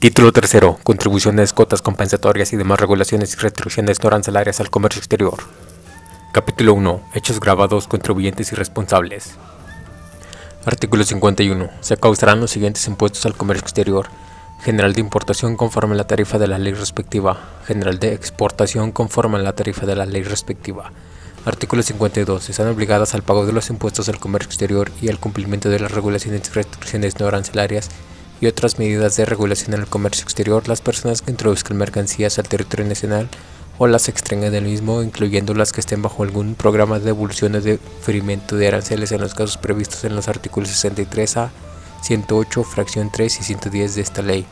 Título tercero. Contribuciones, cuotas compensatorias y demás regulaciones y restricciones no arancelarias al comercio exterior. Capítulo 1. Hechos gravados, contribuyentes y responsables. Artículo 51. Se causarán los siguientes impuestos al comercio exterior: general de importación conforme a la tarifa de la ley respectiva, general de exportación conforme a la tarifa de la ley respectiva. Artículo 52. Están obligadas al pago de los impuestos al comercio exterior y al cumplimiento de las regulaciones y restricciones no arancelarias y otras medidas de regulación en el comercio exterior las personas que introduzcan mercancías al territorio nacional o las extrañan del mismo, incluyendo las que estén bajo algún programa de devolución o de diferimiento de aranceles en los casos previstos en los artículos 63A, 108, fracción 3 y 110 de esta ley.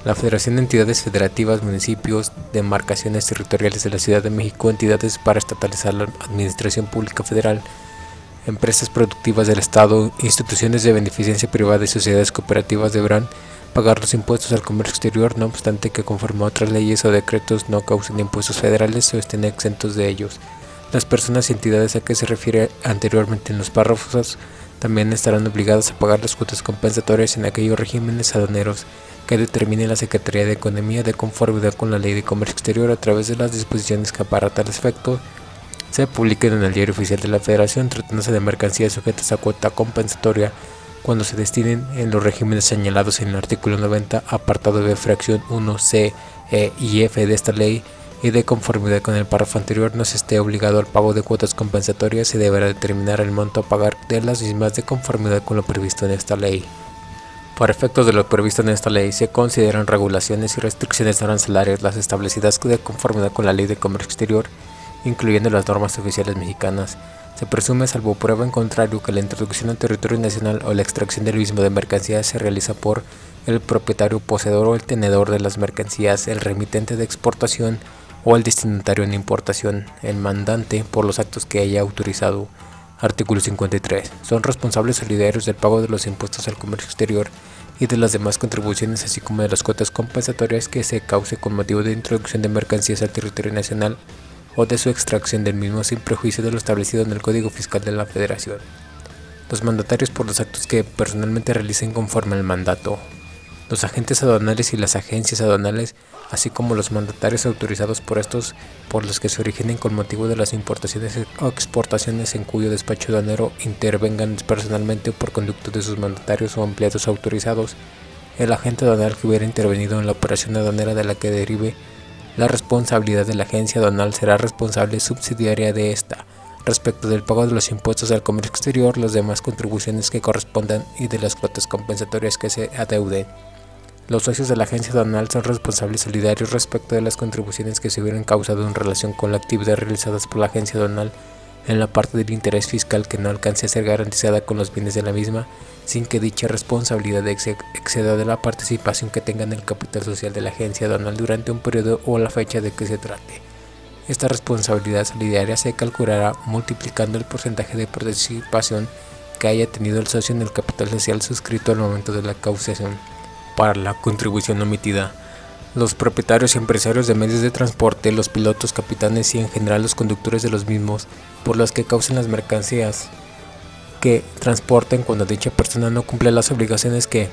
La Federación de Entidades Federativas, Municipios, Demarcaciones Territoriales de la Ciudad de México, entidades paraestatales a la Administración Pública Federal, empresas productivas del Estado, instituciones de beneficencia privada y sociedades cooperativas deberán pagar los impuestos al comercio exterior, no obstante que conforme a otras leyes o decretos no causen impuestos federales o estén exentos de ellos. Las personas y entidades a que se refiere anteriormente en los párrafos también estarán obligadas a pagar las cuotas compensatorias en aquellos regímenes aduaneros que determine la Secretaría de Economía de conformidad con la Ley de Comercio Exterior a través de las disposiciones que para tal efecto se publiquen en el Diario Oficial de la Federación, tratándose de mercancías sujetas a cuota compensatoria cuando se destinen en los regímenes señalados en el artículo 90, apartado B, fracción 1, C, E y F de esta ley, y de conformidad con el párrafo anterior no se esté obligado al pago de cuotas compensatorias, se deberá determinar el monto a pagar de las mismas de conformidad con lo previsto en esta ley. Para efectos de lo previsto en esta ley, se consideran regulaciones y restricciones arancelarias las establecidas de conformidad con la Ley de Comercio Exterior, incluyendo las normas oficiales mexicanas. Se presume, salvo prueba en contrario, que la introducción al territorio nacional o la extracción del mismo de mercancías se realiza por el propietario, poseedor o el tenedor de las mercancías, el remitente de exportación o el destinatario en importación, el mandante, por los actos que haya autorizado. Artículo 53. Son responsables solidarios del pago de los impuestos al comercio exterior y de las demás contribuciones, así como de las cuotas compensatorias que se cause con motivo de introducción de mercancías al territorio nacional o de su extracción del mismo sin prejuicio de lo establecido en el Código Fiscal de la Federación. Los mandatarios por los actos que personalmente realicen conforme al mandato. Los agentes aduanales y las agencias aduanales, así como los mandatarios autorizados por estos por los que se originen con motivo de las importaciones o exportaciones en cuyo despacho aduanero intervengan personalmente o por conducto de sus mandatarios o empleados autorizados. El agente aduanal que hubiera intervenido en la operación aduanera de la que derive la responsabilidad de la agencia aduanal será responsable subsidiaria de esta respecto del pago de los impuestos al comercio exterior, las demás contribuciones que correspondan y de las cuotas compensatorias que se adeuden. Los socios de la agencia aduanal son responsables solidarios respecto de las contribuciones que se hubieran causado en relación con la actividad realizadas por la agencia aduanal en la parte del interés fiscal que no alcance a ser garantizada con los bienes de la misma, sin que dicha responsabilidad exceda de la participación que tenga en el capital social de la agencia aduanal durante un periodo o la fecha de que se trate. Esta responsabilidad solidaria se calculará multiplicando el porcentaje de participación que haya tenido el socio en el capital social suscrito al momento de la causación. Para la contribución omitida, los propietarios y empresarios de medios de transporte, los pilotos, capitanes y en general los conductores de los mismos, por los que causen las mercancías que transporten cuando dicha persona no cumple las obligaciones que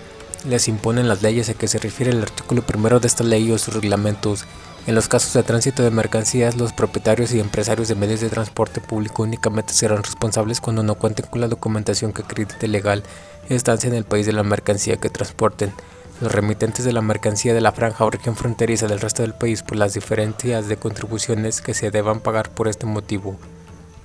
les imponen las leyes a que se refiere el artículo primero de esta ley o sus reglamentos. En los casos de tránsito de mercancías, los propietarios y empresarios de medios de transporte público únicamente serán responsables cuando no cuenten con la documentación que acredite legal estancia en el país de la mercancía que transporten. Los remitentes de la mercancía de la franja o región fronteriza del resto del país por las diferencias de contribuciones que se deban pagar por este motivo.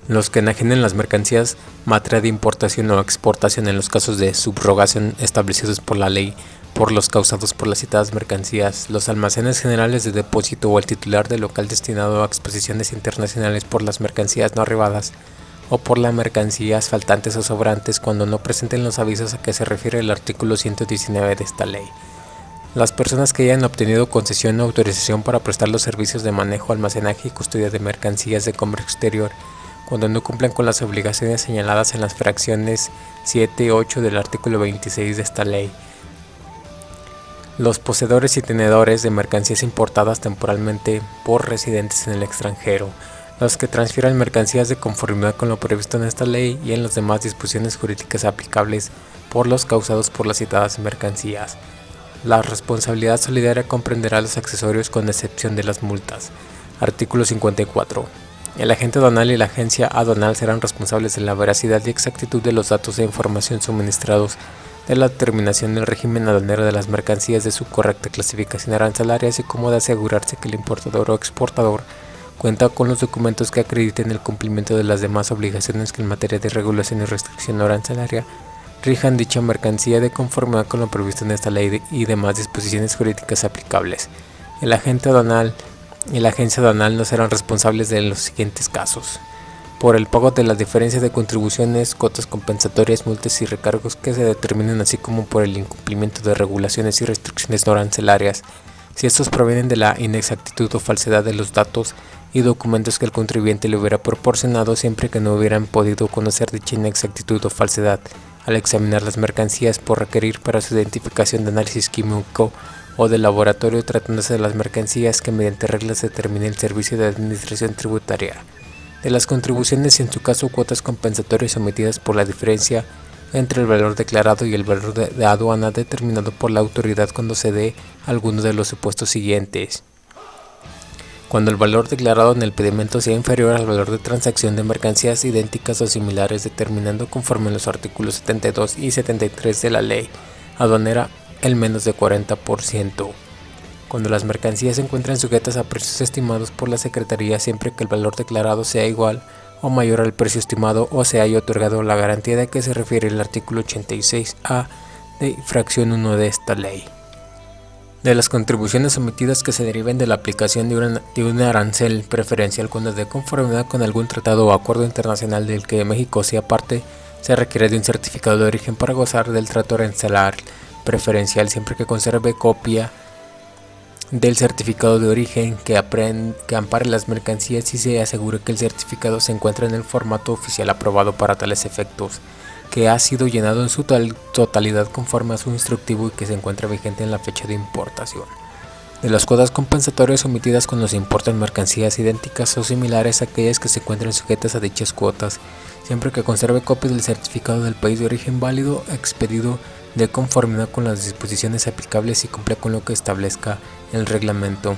Los que enajenen las mercancías, materia de importación o exportación en los casos de subrogación establecidos por la ley, por los causados por las citadas mercancías, los almacenes generales de depósito o el titular del local destinado a exposiciones internacionales por las mercancías no arribadas o por las mercancías faltantes o sobrantes cuando no presenten los avisos a que se refiere el artículo 119 de esta ley. Las personas que hayan obtenido concesión o autorización para prestar los servicios de manejo, almacenaje y custodia de mercancías de comercio exterior cuando no cumplan con las obligaciones señaladas en las fracciones 7 y 8 del artículo 26 de esta ley. Los poseedores y tenedores de mercancías importadas temporalmente por residentes en el extranjero, los que transfieran mercancías de conformidad con lo previsto en esta ley y en las demás disposiciones jurídicas aplicables por los causados por las citadas mercancías. La responsabilidad solidaria comprenderá los accesorios con excepción de las multas. Artículo 54. El agente aduanal y la agencia aduanal serán responsables de la veracidad y exactitud de los datos e información suministrados, de la determinación del régimen aduanero de las mercancías, de su correcta clasificación arancelaria, así como de asegurarse que el importador o exportador cuenta con los documentos que acrediten el cumplimiento de las demás obligaciones que en materia de regulación y restricción arancelaria rijan dicha mercancía de conformidad con lo previsto en esta ley y demás disposiciones jurídicas aplicables. El agente aduanal y la agencia aduanal no serán responsables de los siguientes casos: por el pago de las diferencias de contribuciones, cuotas compensatorias, multas y recargos que se determinen, así como por el incumplimiento de regulaciones y restricciones no arancelarias, si estos provienen de la inexactitud o falsedad de los datos y documentos que el contribuyente le hubiera proporcionado, siempre que no hubieran podido conocer dicha inexactitud o falsedad al examinar las mercancías, por requerir para su identificación de análisis químico o de laboratorio, tratándose de las mercancías que mediante reglas determine el Servicio de Administración Tributaria, de las contribuciones y en su caso cuotas compensatorias omitidas por la diferencia entre el valor declarado y el valor de aduana determinado por la autoridad cuando se dé alguno de los supuestos siguientes: cuando el valor declarado en el pedimento sea inferior al valor de transacción de mercancías idénticas o similares, determinando conforme a los artículos 72 y 73 de la ley aduanera el menos de 40%. Cuando las mercancías se encuentran sujetas a precios estimados por la Secretaría, siempre que el valor declarado sea igual o mayor al precio estimado o se haya otorgado la garantía de que se refiere el artículo 86A de fracción 1 de esta ley. De las contribuciones omitidas que se deriven de la aplicación de un arancel preferencial cuando de conformidad con algún tratado o acuerdo internacional del que México sea parte, se requiere de un certificado de origen para gozar del trato arancelario preferencial, siempre que conserve copia del certificado de origen que ampare las mercancías y se asegure que el certificado se encuentra en el formato oficial aprobado para tales efectos, que ha sido llenado en su totalidad conforme a su instructivo y que se encuentra vigente en la fecha de importación. De las cuotas compensatorias omitidas cuando se importan mercancías idénticas o similares a aquellas que se encuentran sujetas a dichas cuotas, siempre que conserve copia del certificado del país de origen válido, expedido de conformidad con las disposiciones aplicables y cumpla con lo que establezca el reglamento.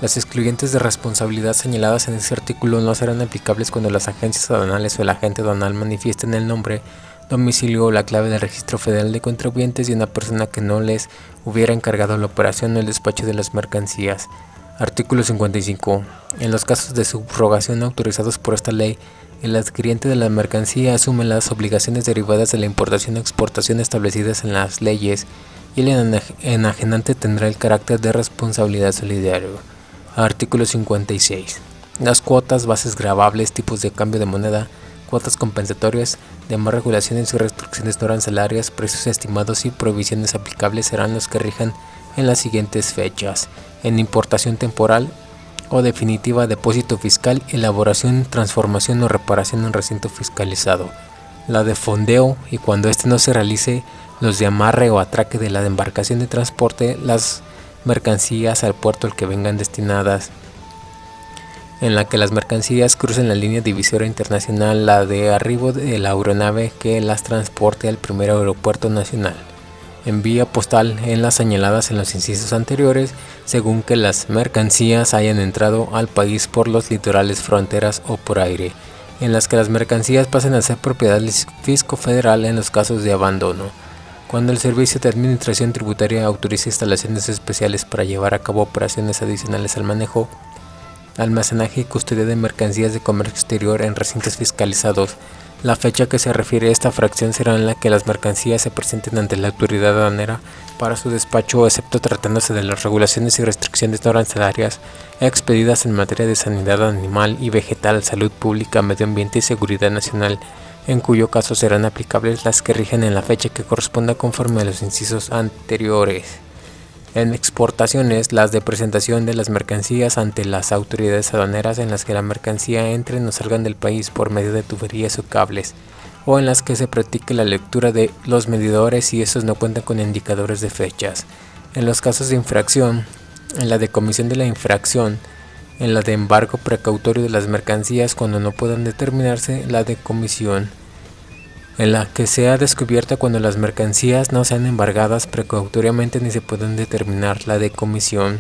Las excluyentes de responsabilidad señaladas en este artículo no serán aplicables cuando las agencias aduanales o el agente aduanal manifiesten el nombre, domicilio o la clave del registro federal de contribuyentes de una persona que no les hubiera encargado la operación o el despacho de las mercancías. Artículo 55. En los casos de subrogación autorizados por esta ley, el adquiriente de la mercancía asume las obligaciones derivadas de la importación o exportación establecidas en las leyes y el enajenante tendrá el carácter de responsabilidad solidaria. Artículo 56. Las cuotas, bases gravables, tipos de cambio de moneda, cuotas compensatorias, demás regulaciones y restricciones no arancelarias, precios estimados y prohibiciones aplicables serán los que rijan en las siguientes fechas: en importación temporal o definitiva, depósito fiscal, elaboración, transformación o reparación en recinto fiscalizado, la de fondeo y cuando éste no se realice, los de amarre o atraque de la embarcación de transporte, las mercancías al puerto al que vengan destinadas, en la que las mercancías crucen la línea divisoria internacional, la de arribo de la aeronave que las transporte al primer aeropuerto nacional, en vía postal en las señaladas en los incisos anteriores, según que las mercancías hayan entrado al país por los litorales, fronteras o por aire, en las que las mercancías pasen a ser propiedad del fisco federal en los casos de abandono. Cuando el Servicio de Administración Tributaria autorice instalaciones especiales para llevar a cabo operaciones adicionales al manejo, almacenaje y custodia de mercancías de comercio exterior en recintos fiscalizados, la fecha que se refiere a esta fracción será en la que las mercancías se presenten ante la autoridad aduanera para su despacho, excepto tratándose de las regulaciones y restricciones no arancelarias expedidas en materia de sanidad animal y vegetal, salud pública, medio ambiente y seguridad nacional, en cuyo caso serán aplicables las que rigen en la fecha que corresponda conforme a los incisos anteriores. En exportaciones, las de presentación de las mercancías ante las autoridades aduaneras en las que la mercancía entre o salgan del país por medio de tuberías o cables, o en las que se practique la lectura de los medidores si estos no cuentan con indicadores de fechas. En los casos de infracción, en la de comisión de la infracción, en la de embargo precautorio de las mercancías cuando no puedan determinarse la de comisión. en la que sea descubierta cuando las mercancías no sean embargadas precautoriamente ni se pueden determinar la decomisión.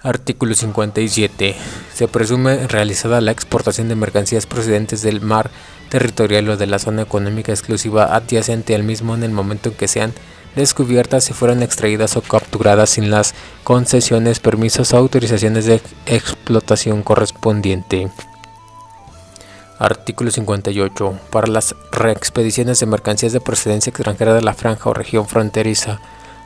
Artículo 57. Se presume realizada la exportación de mercancías procedentes del mar territorial o de la zona económica exclusiva adyacente al mismo en el momento en que sean descubiertas si fueron extraídas o capturadas sin las concesiones, permisos o autorizaciones de explotación correspondiente. Artículo 58. Para las reexpediciones de mercancías de procedencia extranjera de la franja o región fronteriza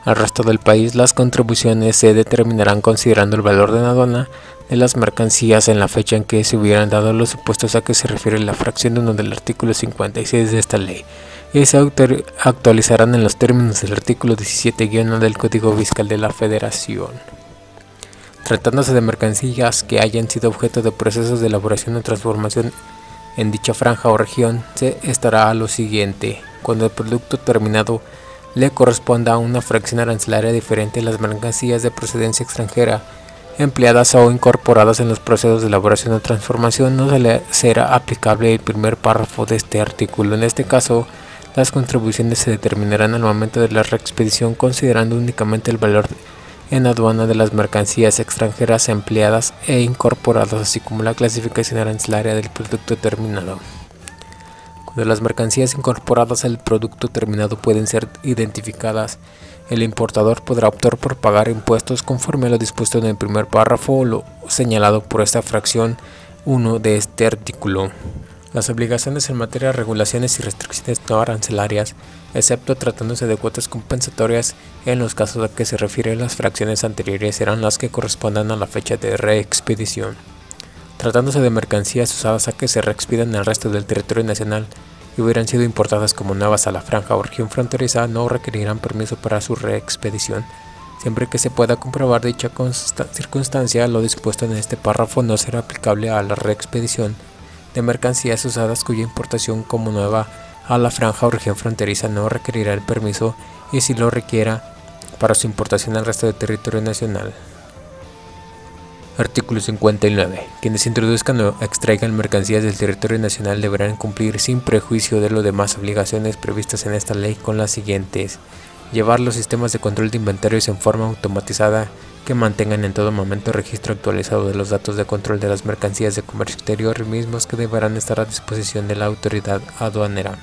al resto del país, las contribuciones se determinarán considerando el valor de la aduana de las mercancías en la fecha en que se hubieran dado los supuestos a que se refiere la fracción 1 del artículo 56 de esta ley, y se actualizarán en los términos del artículo 17-1 del Código Fiscal de la Federación. Tratándose de mercancías que hayan sido objeto de procesos de elaboración o transformación en dicha franja o región, se estará a lo siguiente: cuando el producto terminado le corresponda a una fracción arancelaria diferente a las mercancías de procedencia extranjera empleadas o incorporadas en los procesos de elaboración o transformación, no se le será aplicable el primer párrafo de este artículo. En este caso, las contribuciones se determinarán al momento de la reexpedición considerando únicamente el valor en aduana de las mercancías extranjeras empleadas e incorporadas, así como la clasificación arancelaria del producto terminado. Cuando las mercancías incorporadas al producto terminado pueden ser identificadas, el importador podrá optar por pagar impuestos conforme a lo dispuesto en el primer párrafo o lo señalado por esta fracción 1 de este artículo. Las obligaciones en materia de regulaciones y restricciones no arancelarias, excepto tratándose de cuotas compensatorias, en los casos a que se refieren las fracciones anteriores, serán las que correspondan a la fecha de reexpedición. Tratándose de mercancías usadas a que se reexpidan en el resto del territorio nacional y hubieran sido importadas como nuevas a la franja o región fronteriza, no requerirán permiso para su reexpedición. Siempre que se pueda comprobar dicha circunstancia, lo dispuesto en este párrafo no será aplicable a la reexpedición de mercancías usadas cuya importación como nueva a la franja o región fronteriza no requerirá el permiso, y si lo requiera, para su importación al resto del territorio nacional. Artículo 59. Quienes introduzcan o extraigan mercancías del territorio nacional deberán cumplir sin prejuicio de las demás obligaciones previstas en esta ley con las siguientes: llevar los sistemas de control de inventarios en forma automatizada que mantengan en todo momento registro actualizado de los datos de control de las mercancías de comercio exterior, mismos que deberán estar a disposición de la autoridad aduanera.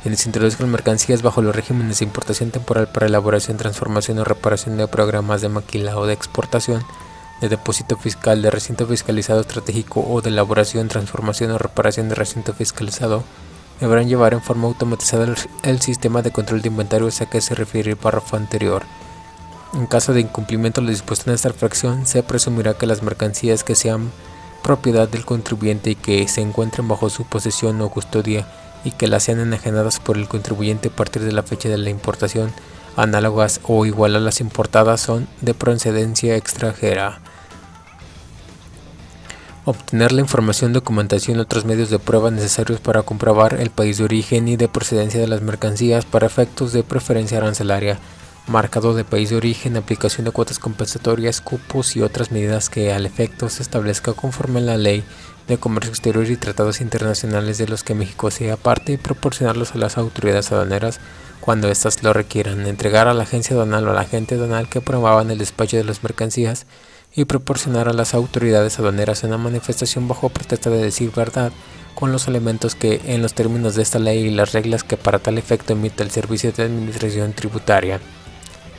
Quienes introduzcan mercancías bajo los regímenes de importación temporal para elaboración, transformación o reparación de programas de maquila o de exportación, de depósito fiscal, de recinto fiscalizado estratégico o de elaboración, transformación o reparación de recinto fiscalizado, deberán llevar en forma automatizada el sistema de control de inventarios a que se refiere el párrafo anterior. En caso de incumplimiento de lo dispuesto en esta fracción, se presumirá que las mercancías que sean propiedad del contribuyente y que se encuentren bajo su posesión o custodia y que las sean enajenadas por el contribuyente a partir de la fecha de la importación, análogas o igual a las importadas, son de procedencia extranjera. Obtener la información, documentación y otros medios de prueba necesarios para comprobar el país de origen y de procedencia de las mercancías para efectos de preferencia arancelaria, marcado de país de origen, aplicación de cuotas compensatorias, cupos y otras medidas que al efecto se establezca conforme a la Ley de Comercio Exterior y tratados internacionales de los que México sea parte, y proporcionarlos a las autoridades aduaneras cuando éstas lo requieran, entregar a la agencia aduanal o al agente aduanal que promuevan el despacho de las mercancías y proporcionar a las autoridades aduaneras una manifestación bajo pretexto de decir verdad con los elementos que, en los términos de esta ley y las reglas que para tal efecto emite el Servicio de Administración Tributaria,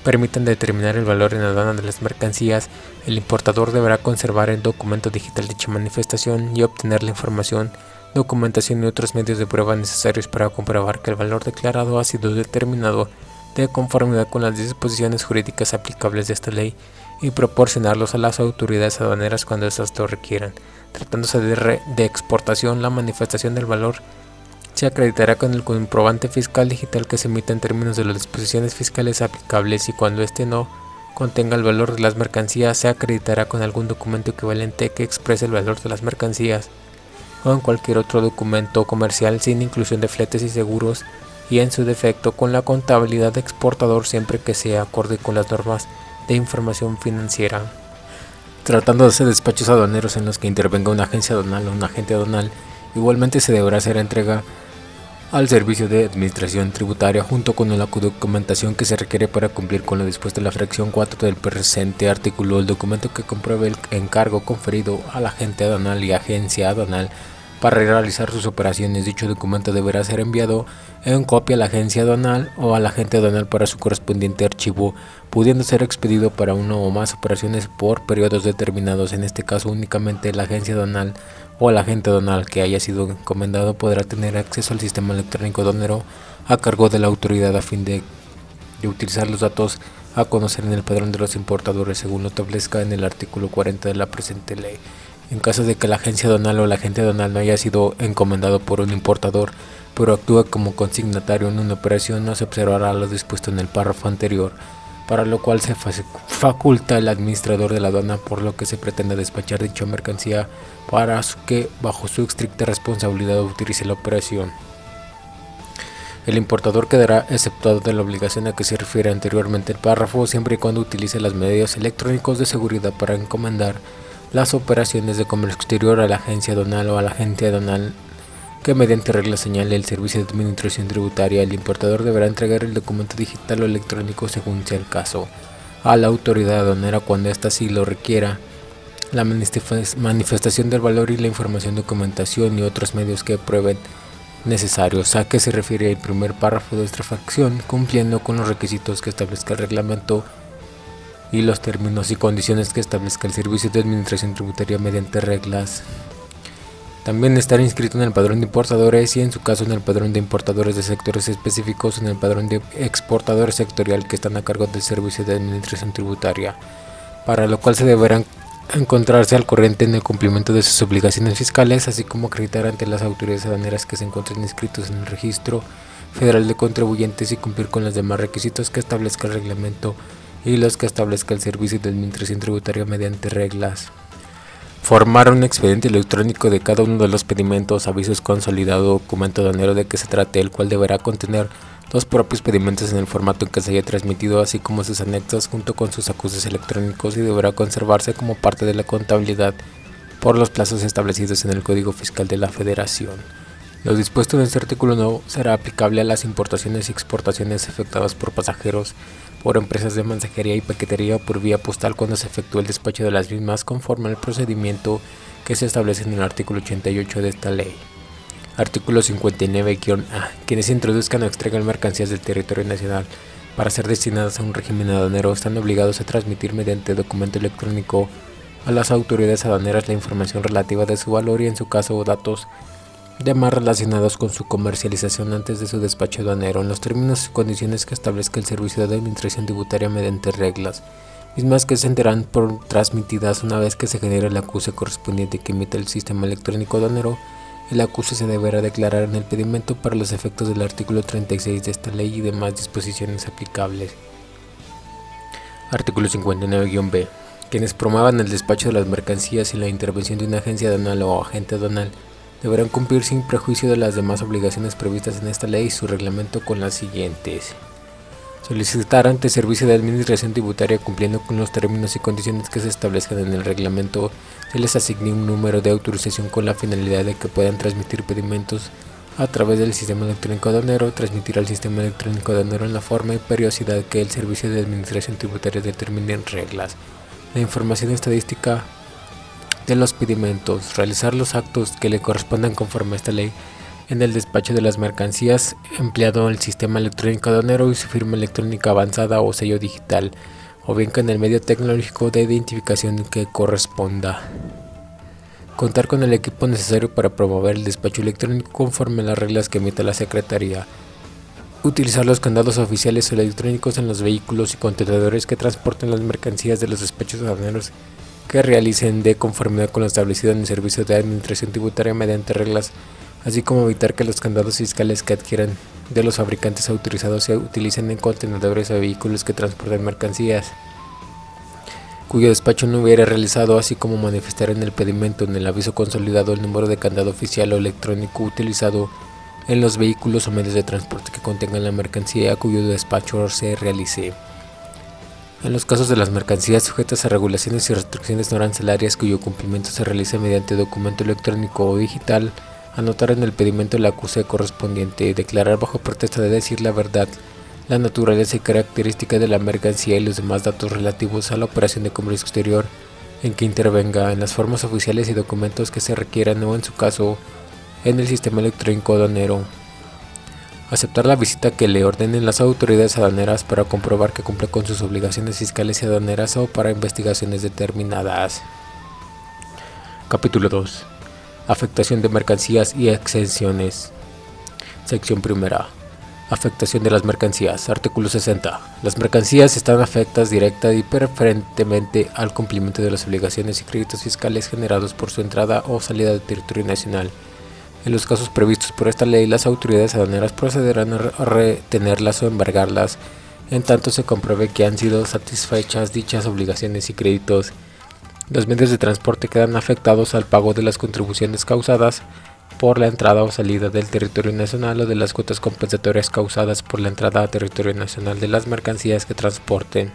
permitan determinar el valor en aduana de las mercancías. El importador deberá conservar el documento digital de dicha manifestación y obtener la información, documentación y otros medios de prueba necesarios para comprobar que el valor declarado ha sido determinado de conformidad con las disposiciones jurídicas aplicables de esta ley y proporcionarlos a las autoridades aduaneras cuando éstas lo requieran. Tratándose de exportación, la manifestación del valor se acreditará con el comprobante fiscal digital que se emita en términos de las disposiciones fiscales aplicables, y cuando éste no contenga el valor de las mercancías, se acreditará con algún documento equivalente que exprese el valor de las mercancías o en cualquier otro documento comercial sin inclusión de fletes y seguros, y en su defecto con la contabilidad de exportador siempre que sea acorde con las normas de información financiera. Tratándose de despachos aduaneros en los que intervenga una agencia aduanal o un agente aduanal, igualmente se deberá hacer entrega al servicio de administración tributaria junto con la documentación que se requiere para cumplir con lo dispuesto en la fracción 4 del presente artículo. El documento que compruebe el encargo conferido al agente aduanal y agencia aduanal para realizar sus operaciones. Dicho documento deberá ser enviado en copia a la agencia aduanal o al agente aduanal para su correspondiente archivo, pudiendo ser expedido para una o más operaciones por periodos determinados. En este caso, únicamente la agencia aduanal o el agente aduanal que haya sido encomendado podrá tener acceso al sistema electrónico aduanero a cargo de la autoridad a fin de utilizar los datos a conocer en el padrón de los importadores según lo establezca en el artículo 40 de la presente ley. En caso de que la agencia aduanal o el agente aduanal no haya sido encomendado por un importador, pero actúa como consignatario en una operación, no se observará lo dispuesto en el párrafo anterior, para lo cual se faculta al administrador de la aduana por lo que se pretende despachar dicha mercancía para que, bajo su estricta responsabilidad, utilice la operación. El importador quedará exceptuado de la obligación a que se refiere anteriormente el párrafo, siempre y cuando utilice los medios electrónicos de seguridad para encomendar las operaciones de comercio exterior a la agencia aduanal o al agente aduanal que mediante regla señale el servicio de administración tributaria. El importador deberá entregar el documento digital o electrónico según sea el caso a la autoridad aduanera cuando ésta así lo requiera. La manifestación del valor y la información, documentación y otros medios que prueben necesarios, a que se refiere el primer párrafo de esta fracción, cumpliendo con los requisitos que establezca el reglamento y los términos y condiciones que establezca el servicio de administración tributaria mediante reglas. También estar inscrito en el padrón de importadores y en su caso en el padrón de importadores de sectores específicos, en el padrón de exportadores sectorial que están a cargo del servicio de administración tributaria, para lo cual se deberán encontrarse al corriente en el cumplimiento de sus obligaciones fiscales, así como acreditar ante las autoridades aduaneras que se encuentren inscritos en el registro federal de contribuyentes y cumplir con los demás requisitos que establezca el reglamento y los que establezca el servicio de administración tributaria mediante reglas. Formar un expediente electrónico de cada uno de los pedimentos, avisos consolidado, documento aduanero de que se trate, el cual deberá contener los propios pedimentos en el formato en que se haya transmitido, así como sus anexos junto con sus acuses electrónicos, y deberá conservarse como parte de la contabilidad por los plazos establecidos en el Código Fiscal de la Federación. Lo dispuesto en este artículo no será aplicable a las importaciones y exportaciones efectuadas por pasajeros, por empresas de mensajería y paquetería o por vía postal cuando se efectúe el despacho de las mismas conforme al procedimiento que se establece en el artículo 88 de esta ley. Artículo 59-A. Quienes introduzcan o extraigan mercancías del territorio nacional para ser destinadas a un régimen aduanero están obligados a transmitir mediante documento electrónico a las autoridades aduaneras la información relativa de su valor y en su caso datos demás relacionados con su comercialización antes de su despacho aduanero, en los términos y condiciones que establezca el servicio de administración tributaria mediante reglas, mismas que serán transmitidas una vez que se genere el acuse correspondiente que emita el sistema electrónico aduanero. El acuse se deberá declarar en el pedimento para los efectos del artículo 36 de esta ley y demás disposiciones aplicables. Artículo 59-B. Quienes promuevan el despacho de las mercancías y la intervención de una agencia aduanal o agente aduanal deberán cumplir sin prejuicio de las demás obligaciones previstas en esta ley y su reglamento con las siguientes: solicitar ante Servicio de Administración Tributaria, cumpliendo con los términos y condiciones que se establezcan en el reglamento, se les asigne un número de autorización con la finalidad de que puedan transmitir pedimentos a través del sistema electrónico aduanero, transmitir al sistema electrónico aduanero en la forma y periodicidad que el Servicio de Administración Tributaria determine en reglas la información estadística de los pedimentos, realizar los actos que le correspondan conforme a esta ley en el despacho de las mercancías empleado el sistema electrónico aduanero y su firma electrónica avanzada o sello digital, o bien con el medio tecnológico de identificación que corresponda. Contar con el equipo necesario para promover el despacho electrónico conforme a las reglas que emita la Secretaría. Utilizar los candados oficiales o electrónicos en los vehículos y contenedores que transporten las mercancías de los despachos aduaneros que realicen de conformidad con lo establecido en el Servicio de Administración Tributaria mediante reglas, así como evitar que los candados fiscales que adquieran de los fabricantes autorizados se utilicen en contenedores o vehículos que transporten mercancías cuyo despacho no hubiera realizado, así como manifestar en el pedimento en el aviso consolidado el número de candado oficial o electrónico utilizado en los vehículos o medios de transporte que contengan la mercancía cuyo despacho se realice. En los casos de las mercancías sujetas a regulaciones y restricciones no arancelarias cuyo cumplimiento se realice mediante documento electrónico o digital, anotar en el pedimento el acuse correspondiente, declarar bajo protesta de decir la verdad, la naturaleza y características de la mercancía y los demás datos relativos a la operación de comercio exterior en que intervenga, en las formas oficiales y documentos que se requieran o, en su caso, en el sistema electrónico aduanero. Aceptar la visita que le ordenen las autoridades aduaneras para comprobar que cumple con sus obligaciones fiscales y aduaneras o para investigaciones determinadas. Capítulo 2. Afectación de mercancías y exenciones. Sección primera. Afectación de las mercancías. Artículo 60. Las mercancías están afectadas directa y preferentemente al cumplimiento de las obligaciones y créditos fiscales generados por su entrada o salida del territorio nacional. En los casos previstos por esta ley, las autoridades aduaneras procederán a retenerlas o embargarlas, en tanto se compruebe que han sido satisfechas dichas obligaciones y créditos. Los medios de transporte quedan afectados al pago de las contribuciones causadas por la entrada o salida del territorio nacional o de las cuotas compensatorias causadas por la entrada a territorio nacional de las mercancías que transporten.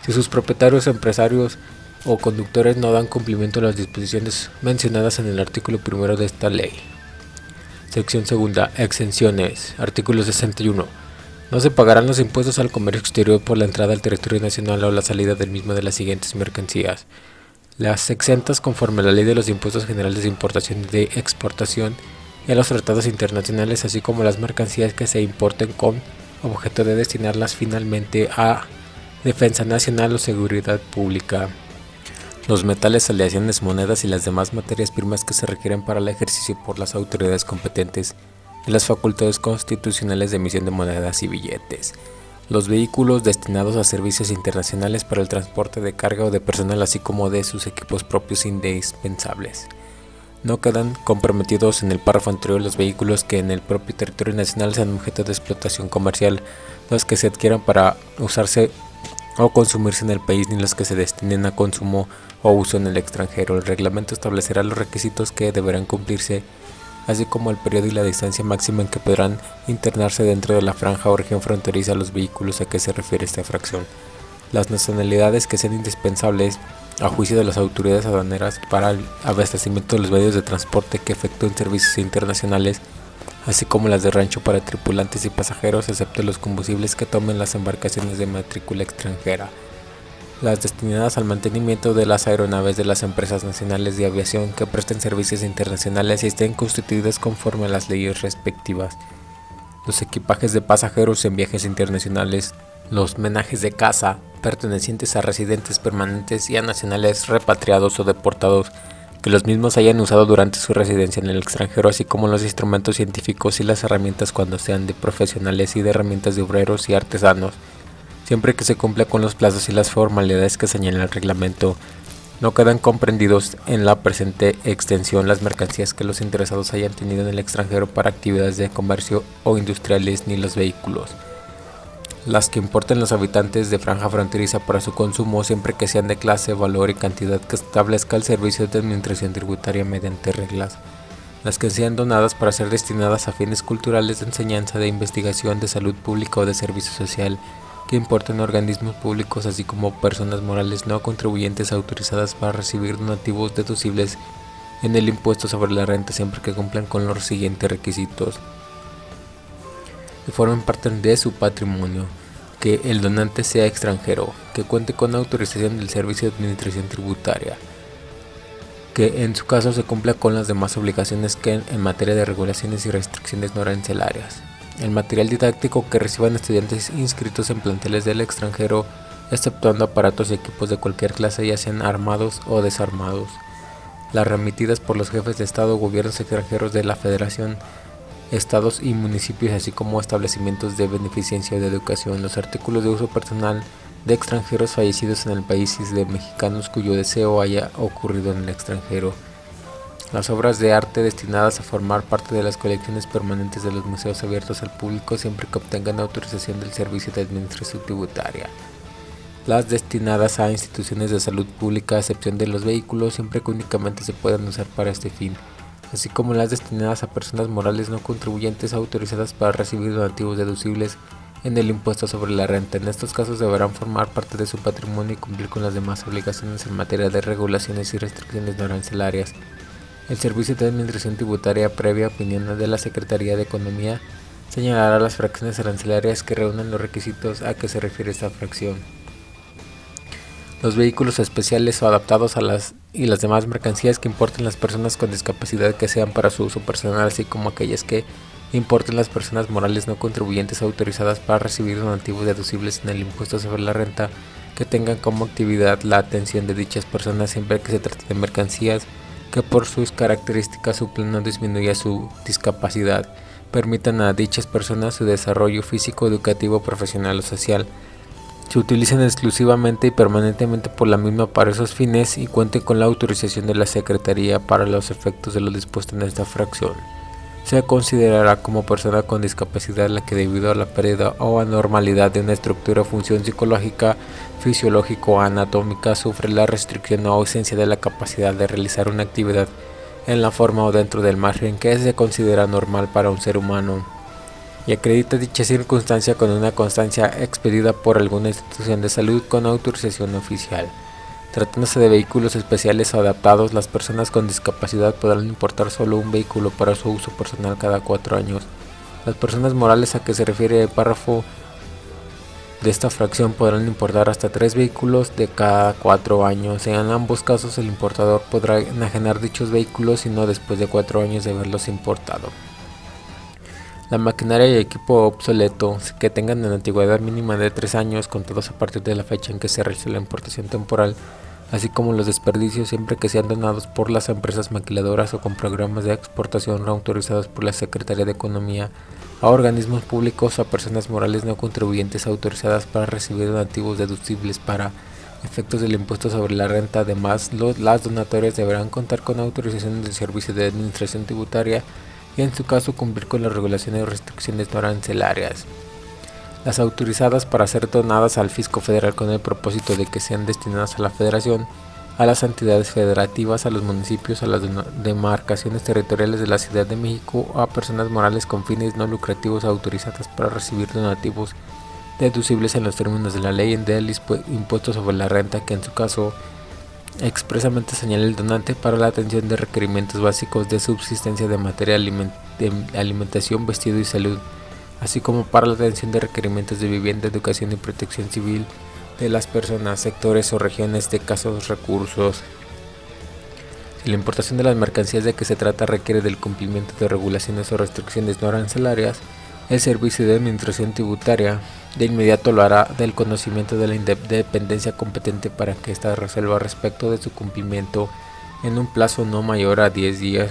Si sus propietarios, empresarios o conductores no dan cumplimiento a las disposiciones mencionadas en el artículo primero de esta ley. Sección segunda. Exenciones. Artículo 61. No se pagarán los impuestos al comercio exterior por la entrada al territorio nacional o la salida del mismo de las siguientes mercancías: las exentas conforme a la Ley de los Impuestos Generales de Importación y de Exportación y a los tratados internacionales, así como las mercancías que se importen con objeto de destinarlas finalmente a defensa nacional o seguridad pública. Los metales, aleaciones, monedas y las demás materias primas que se requieren para el ejercicio por las autoridades competentes y las facultades constitucionales de emisión de monedas y billetes. Los vehículos destinados a servicios internacionales para el transporte de carga o de personal, así como de sus equipos propios indispensables. No quedan comprometidos en el párrafo anterior los vehículos que en el propio territorio nacional sean objeto de explotación comercial, los que se adquieran para usarse o consumirse en el país, ni los que se destinen a consumo o uso en el extranjero. El reglamento establecerá los requisitos que deberán cumplirse, así como el periodo y la distancia máxima en que podrán internarse dentro de la franja o región fronteriza los vehículos a que se refiere esta fracción, las nacionalidades que sean indispensables a juicio de las autoridades aduaneras para el abastecimiento de los medios de transporte que efectúen servicios internacionales, así como las de rancho para tripulantes y pasajeros, excepto los combustibles que tomen las embarcaciones de matrícula extranjera, las destinadas al mantenimiento de las aeronaves de las empresas nacionales de aviación que presten servicios internacionales y estén constituidas conforme a las leyes respectivas, los equipajes de pasajeros en viajes internacionales, los menajes de casa pertenecientes a residentes permanentes y a nacionales repatriados o deportados que los mismos hayan usado durante su residencia en el extranjero, así como los instrumentos científicos y las herramientas cuando sean de profesionales y de herramientas de obreros y artesanos, siempre que se cumpla con los plazos y las formalidades que señala el reglamento. No quedan comprendidos en la presente extensión las mercancías que los interesados hayan tenido en el extranjero para actividades de comercio o industriales, ni los vehículos, las que importen los habitantes de franja fronteriza para su consumo, siempre que sean de clase, valor y cantidad que establezca el Servicio de Administración Tributaria mediante reglas, las que sean donadas para ser destinadas a fines culturales, de enseñanza, de investigación, de salud pública o de servicio social, que importen organismos públicos, así como personas morales no contribuyentes autorizadas para recibir donativos deducibles en el impuesto sobre la renta, siempre que cumplan con los siguientes requisitos y formen parte de su patrimonio: que el donante sea extranjero, que cuente con autorización del Servicio de Administración Tributaria, que en su caso se cumpla con las demás obligaciones que en materia de regulaciones y restricciones no arancelarias. El material didáctico que reciban estudiantes inscritos en planteles del extranjero, exceptuando aparatos y equipos de cualquier clase, ya sean armados o desarmados. Las remitidas por los jefes de Estado o gobiernos extranjeros de la Federación, estados y municipios, así como establecimientos de beneficencia o de educación. Los artículos de uso personal de extranjeros fallecidos en el país y de mexicanos cuyo deseo haya ocurrido en el extranjero. Las obras de arte destinadas a formar parte de las colecciones permanentes de los museos abiertos al público, siempre que obtengan autorización del Servicio de Administración Tributaria. Las destinadas a instituciones de salud pública, a excepción de los vehículos, siempre que únicamente se puedan usar para este fin, así como las destinadas a personas morales no contribuyentes autorizadas para recibir donativos deducibles en el impuesto sobre la renta. En estos casos deberán formar parte de su patrimonio y cumplir con las demás obligaciones en materia de regulaciones y restricciones no arancelarias. El Servicio de Administración Tributaria, previa opinión de la Secretaría de Economía, señalará las fracciones arancelarias que reúnen los requisitos a que se refiere esta fracción. Los vehículos especiales o adaptados y las demás mercancías que importen las personas con discapacidad que sean para su uso personal, así como aquellas que importen las personas morales no contribuyentes autorizadas para recibir donativos deducibles en el impuesto sobre la renta, que tengan como actividad la atención de dichas personas siempre que se trate de mercancías que por sus características suplen o disminuya su discapacidad, permitan a dichas personas su desarrollo físico, educativo, profesional o social, se utilicen exclusivamente y permanentemente por la misma para esos fines y cuenten con la autorización de la Secretaría para los efectos de lo dispuesto en esta fracción. Se considerará como persona con discapacidad la que, debido a la pérdida o anormalidad de una estructura o función psicológica, fisiológica o anatómica, sufre la restricción o ausencia de la capacidad de realizar una actividad en la forma o dentro del margen que se considera normal para un ser humano, y acredita dicha circunstancia con una constancia expedida por alguna institución de salud con autorización oficial. Tratándose de vehículos especiales o adaptados, las personas con discapacidad podrán importar solo un vehículo para su uso personal cada 4 años. Las personas morales a que se refiere el párrafo de esta fracción podrán importar hasta 3 vehículos de cada 4 años. En ambos casos, el importador podrá enajenar dichos vehículos y no después de 4 años de haberlos importado. La maquinaria y equipo obsoleto que tengan en antigüedad mínima de 3 años, contados a partir de la fecha en que se realizó la importación temporal, así como los desperdicios, siempre que sean donados por las empresas maquiladoras o con programas de exportación autorizados por la Secretaría de Economía, a organismos públicos o a personas morales no contribuyentes autorizadas para recibir donativos deducibles para efectos del impuesto sobre la renta. Además, las donatorias deberán contar con autorización del Servicio de Administración Tributaria y en su caso cumplir con las regulaciones y restricciones no arancelarias. Las autorizadas para ser donadas al Fisco Federal con el propósito de que sean destinadas a la Federación, a las entidades federativas, a los municipios, a las demarcaciones territoriales de la Ciudad de México o a personas morales con fines no lucrativos autorizadas para recibir donativos deducibles en los términos de la ley del impuesto sobre la renta, que en su caso expresamente señala el donante, para la atención de requerimientos básicos de subsistencia de materia de alimentación, vestido y salud, así como para la atención de requerimientos de vivienda, educación y protección civil de las personas, sectores o regiones de escasos recursos. Si la importación de las mercancías de que se trata requiere del cumplimiento de regulaciones o restricciones no arancelarias, el Servicio de Administración Tributaria de inmediato lo hará del conocimiento de la dependencia competente para que ésta resuelva respecto de su cumplimiento en un plazo no mayor a 10 días.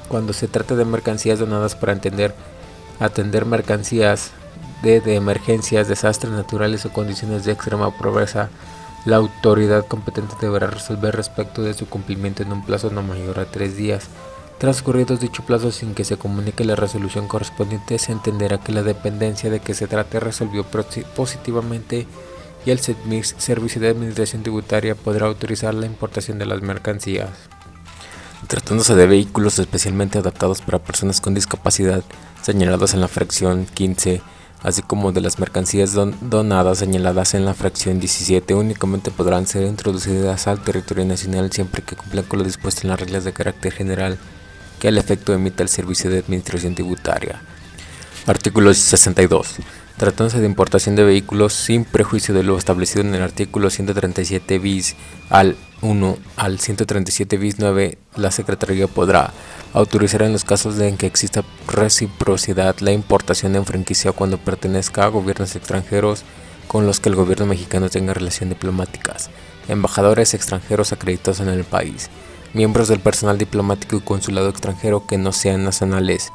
Cuando se trate de mercancías donadas para atender mercancías de emergencias, desastres naturales o condiciones de extrema pobreza, la autoridad competente deberá resolver respecto de su cumplimiento en un plazo no mayor a 3 días. Transcurridos dicho plazo sin que se comunique la resolución correspondiente, se entenderá que la dependencia de que se trate resolvió positivamente y el Servicio de Administración Tributaria podrá autorizar la importación de las mercancías. Tratándose de vehículos especialmente adaptados para personas con discapacidad señalados en la fracción 15, así como de las mercancías donadas señaladas en la fracción 17, únicamente podrán ser introducidas al territorio nacional siempre que cumplan con lo dispuesto en las reglas de carácter general que al efecto emita el Servicio de Administración Tributaria. Artículo 62. Tratándose de importación de vehículos, sin prejuicio de lo establecido en el artículo 137 bis al 1 al 137 bis 9, la Secretaría podrá autorizar en los casos en que exista reciprocidad la importación en franquicia cuando pertenezca a gobiernos extranjeros con los que el gobierno mexicano tenga relaciones diplomáticas, embajadores extranjeros acreditados en el país, miembros del personal diplomático y consulado extranjero que no sean nacionales.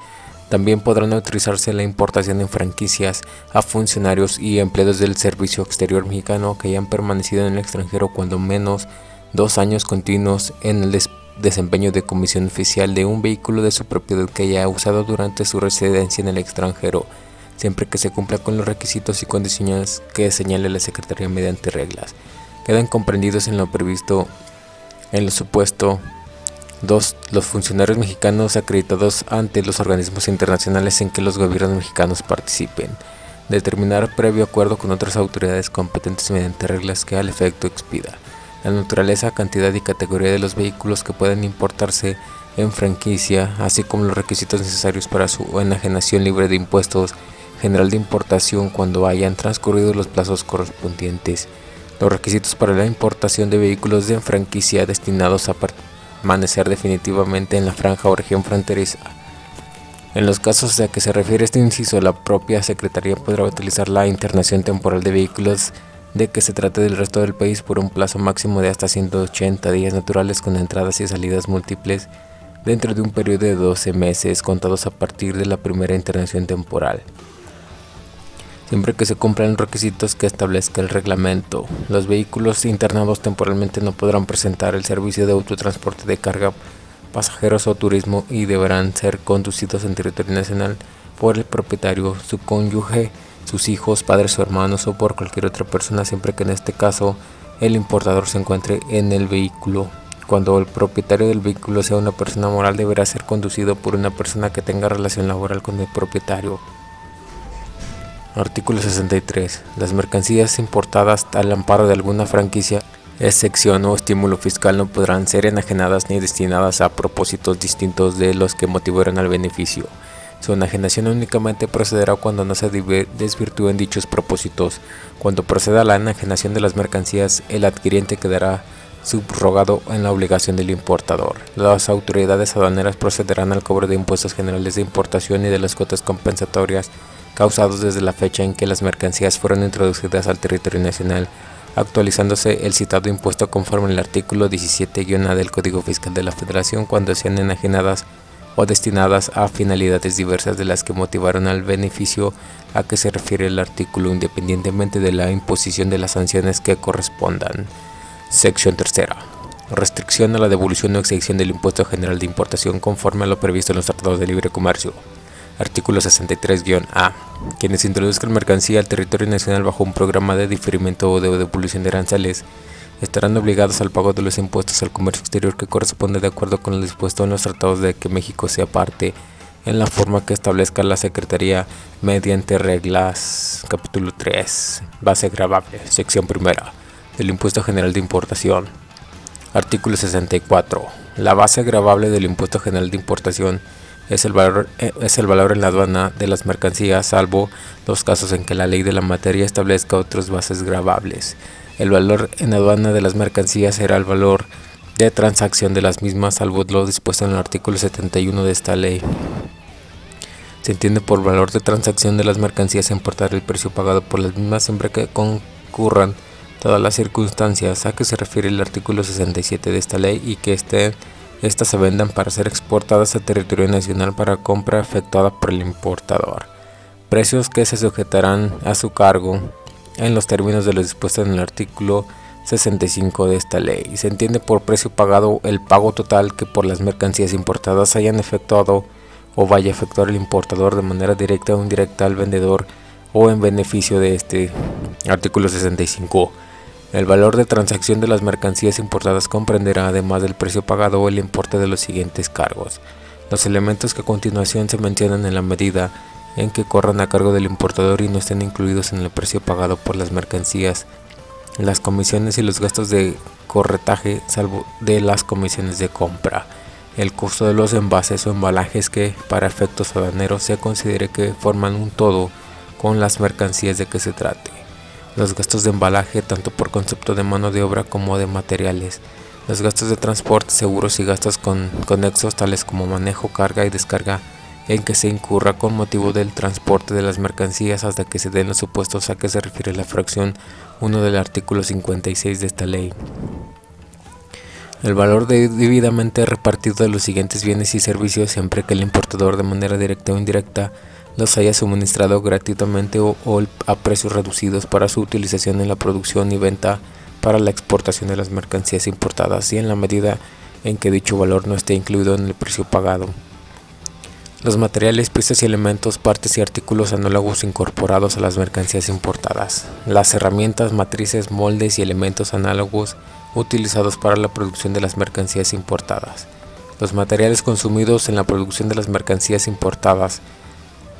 También podrán autorizarse la importación en franquicias a funcionarios y empleados del Servicio Exterior Mexicano que hayan permanecido en el extranjero cuando menos 2 años continuos en el desempeño de comisión oficial de un vehículo de su propiedad que haya usado durante su residencia en el extranjero, siempre que se cumpla con los requisitos y condiciones que señale la Secretaría mediante reglas. Quedan comprendidos en lo previsto en lo supuesto 2. Los funcionarios mexicanos acreditados ante los organismos internacionales en que los gobiernos mexicanos participen. Determinar previo acuerdo con otras autoridades competentes mediante reglas que al efecto expida. La naturaleza, cantidad y categoría de los vehículos que pueden importarse en franquicia, así como los requisitos necesarios para su enajenación libre de impuestos general de importación cuando hayan transcurrido los plazos correspondientes. Los requisitos para la importación de vehículos de franquicia destinados a permanecer definitivamente en la franja o región fronteriza. En los casos a que se refiere este inciso, la propia Secretaría podrá utilizar la internación temporal de vehículos de que se trate del resto del país por un plazo máximo de hasta 180 días naturales con entradas y salidas múltiples dentro de un periodo de 12 meses contados a partir de la primera internación temporal, siempre que se cumplan los requisitos que establezca el reglamento. Los vehículos internados temporalmente no podrán presentar el servicio de autotransporte de carga, pasajeros o turismo y deberán ser conducidos en territorio nacional por el propietario, su cónyuge, sus hijos, padres o hermanos o por cualquier otra persona, siempre que en este caso el importador se encuentre en el vehículo. Cuando el propietario del vehículo sea una persona moral, deberá ser conducido por una persona que tenga relación laboral con el propietario. Artículo 63. Las mercancías importadas al amparo de alguna franquicia, excepción o estímulo fiscal no podrán ser enajenadas ni destinadas a propósitos distintos de los que motivaron al beneficio. Su enajenación únicamente procederá cuando no se desvirtúen dichos propósitos. Cuando proceda la enajenación de las mercancías, el adquiriente quedará subrogado en la obligación del importador. Las autoridades aduaneras procederán al cobro de impuestos generales de importación y de las cuotas compensatorias causados desde la fecha en que las mercancías fueron introducidas al territorio nacional, actualizándose el citado impuesto conforme al artículo 17-A del Código Fiscal de la Federación cuando sean enajenadas o destinadas a finalidades diversas de las que motivaron al beneficio a que se refiere el artículo, independientemente de la imposición de las sanciones que correspondan. Sección 3. Restricción a la devolución o exención del impuesto general de importación conforme a lo previsto en los tratados de libre comercio. Artículo 63-A. Quienes introduzcan mercancía al territorio nacional bajo un programa de diferimiento o de devolución de aranceles estarán obligados al pago de los impuestos al comercio exterior que corresponde de acuerdo con lo dispuesto en los tratados de que México sea parte, en la forma que establezca la Secretaría mediante reglas. Capítulo 3. Base gravable. Sección 1. Del impuesto general de importación. Artículo 64. La base gravable del impuesto general de importación es el valor en la aduana de las mercancías, salvo los casos en que la ley de la materia establezca otras bases gravables. El valor en aduana de las mercancías será el valor de transacción de las mismas, salvo lo dispuesto en el artículo 71 de esta ley. Se entiende por valor de transacción de las mercancías importar el precio pagado por las mismas siempre que concurran todas las circunstancias a que se refiere el artículo 67 de esta ley y que estas se vendan para ser exportadas a territorio nacional para compra efectuada por el importador. Precios que se sujetarán a su cargo en los términos de lo dispuesto en el artículo 65 de esta ley. Se entiende por precio pagado el pago total que por las mercancías importadas hayan efectuado o vaya a efectuar el importador de manera directa o indirecta al vendedor o en beneficio de este. Artículo 65. El valor de transacción de las mercancías importadas comprenderá, además del precio pagado, el importe de los siguientes cargos. Los elementos que a continuación se mencionan en la medida en que corran a cargo del importador y no estén incluidos en el precio pagado por las mercancías, las comisiones y los gastos de corretaje, salvo de las comisiones de compra, el costo de los envases o embalajes que, para efectos aduaneros, se considere que forman un todo con las mercancías de que se trate. Los gastos de embalaje, tanto por concepto de mano de obra como de materiales. Los gastos de transporte, seguros y gastos conexos tales como manejo, carga y descarga en que se incurra con motivo del transporte de las mercancías hasta que se den los supuestos a que se refiere la fracción 1 del artículo 56 de esta ley. El valor debidamente repartido de los siguientes bienes y servicios siempre que el importador de manera directa o indirecta los haya suministrado gratuitamente o a precios reducidos para su utilización en la producción y venta para la exportación de las mercancías importadas y en la medida en que dicho valor no esté incluido en el precio pagado. Los materiales, piezas y elementos, partes y artículos análogos incorporados a las mercancías importadas. Las herramientas, matrices, moldes y elementos análogos utilizados para la producción de las mercancías importadas. Los materiales consumidos en la producción de las mercancías importadas.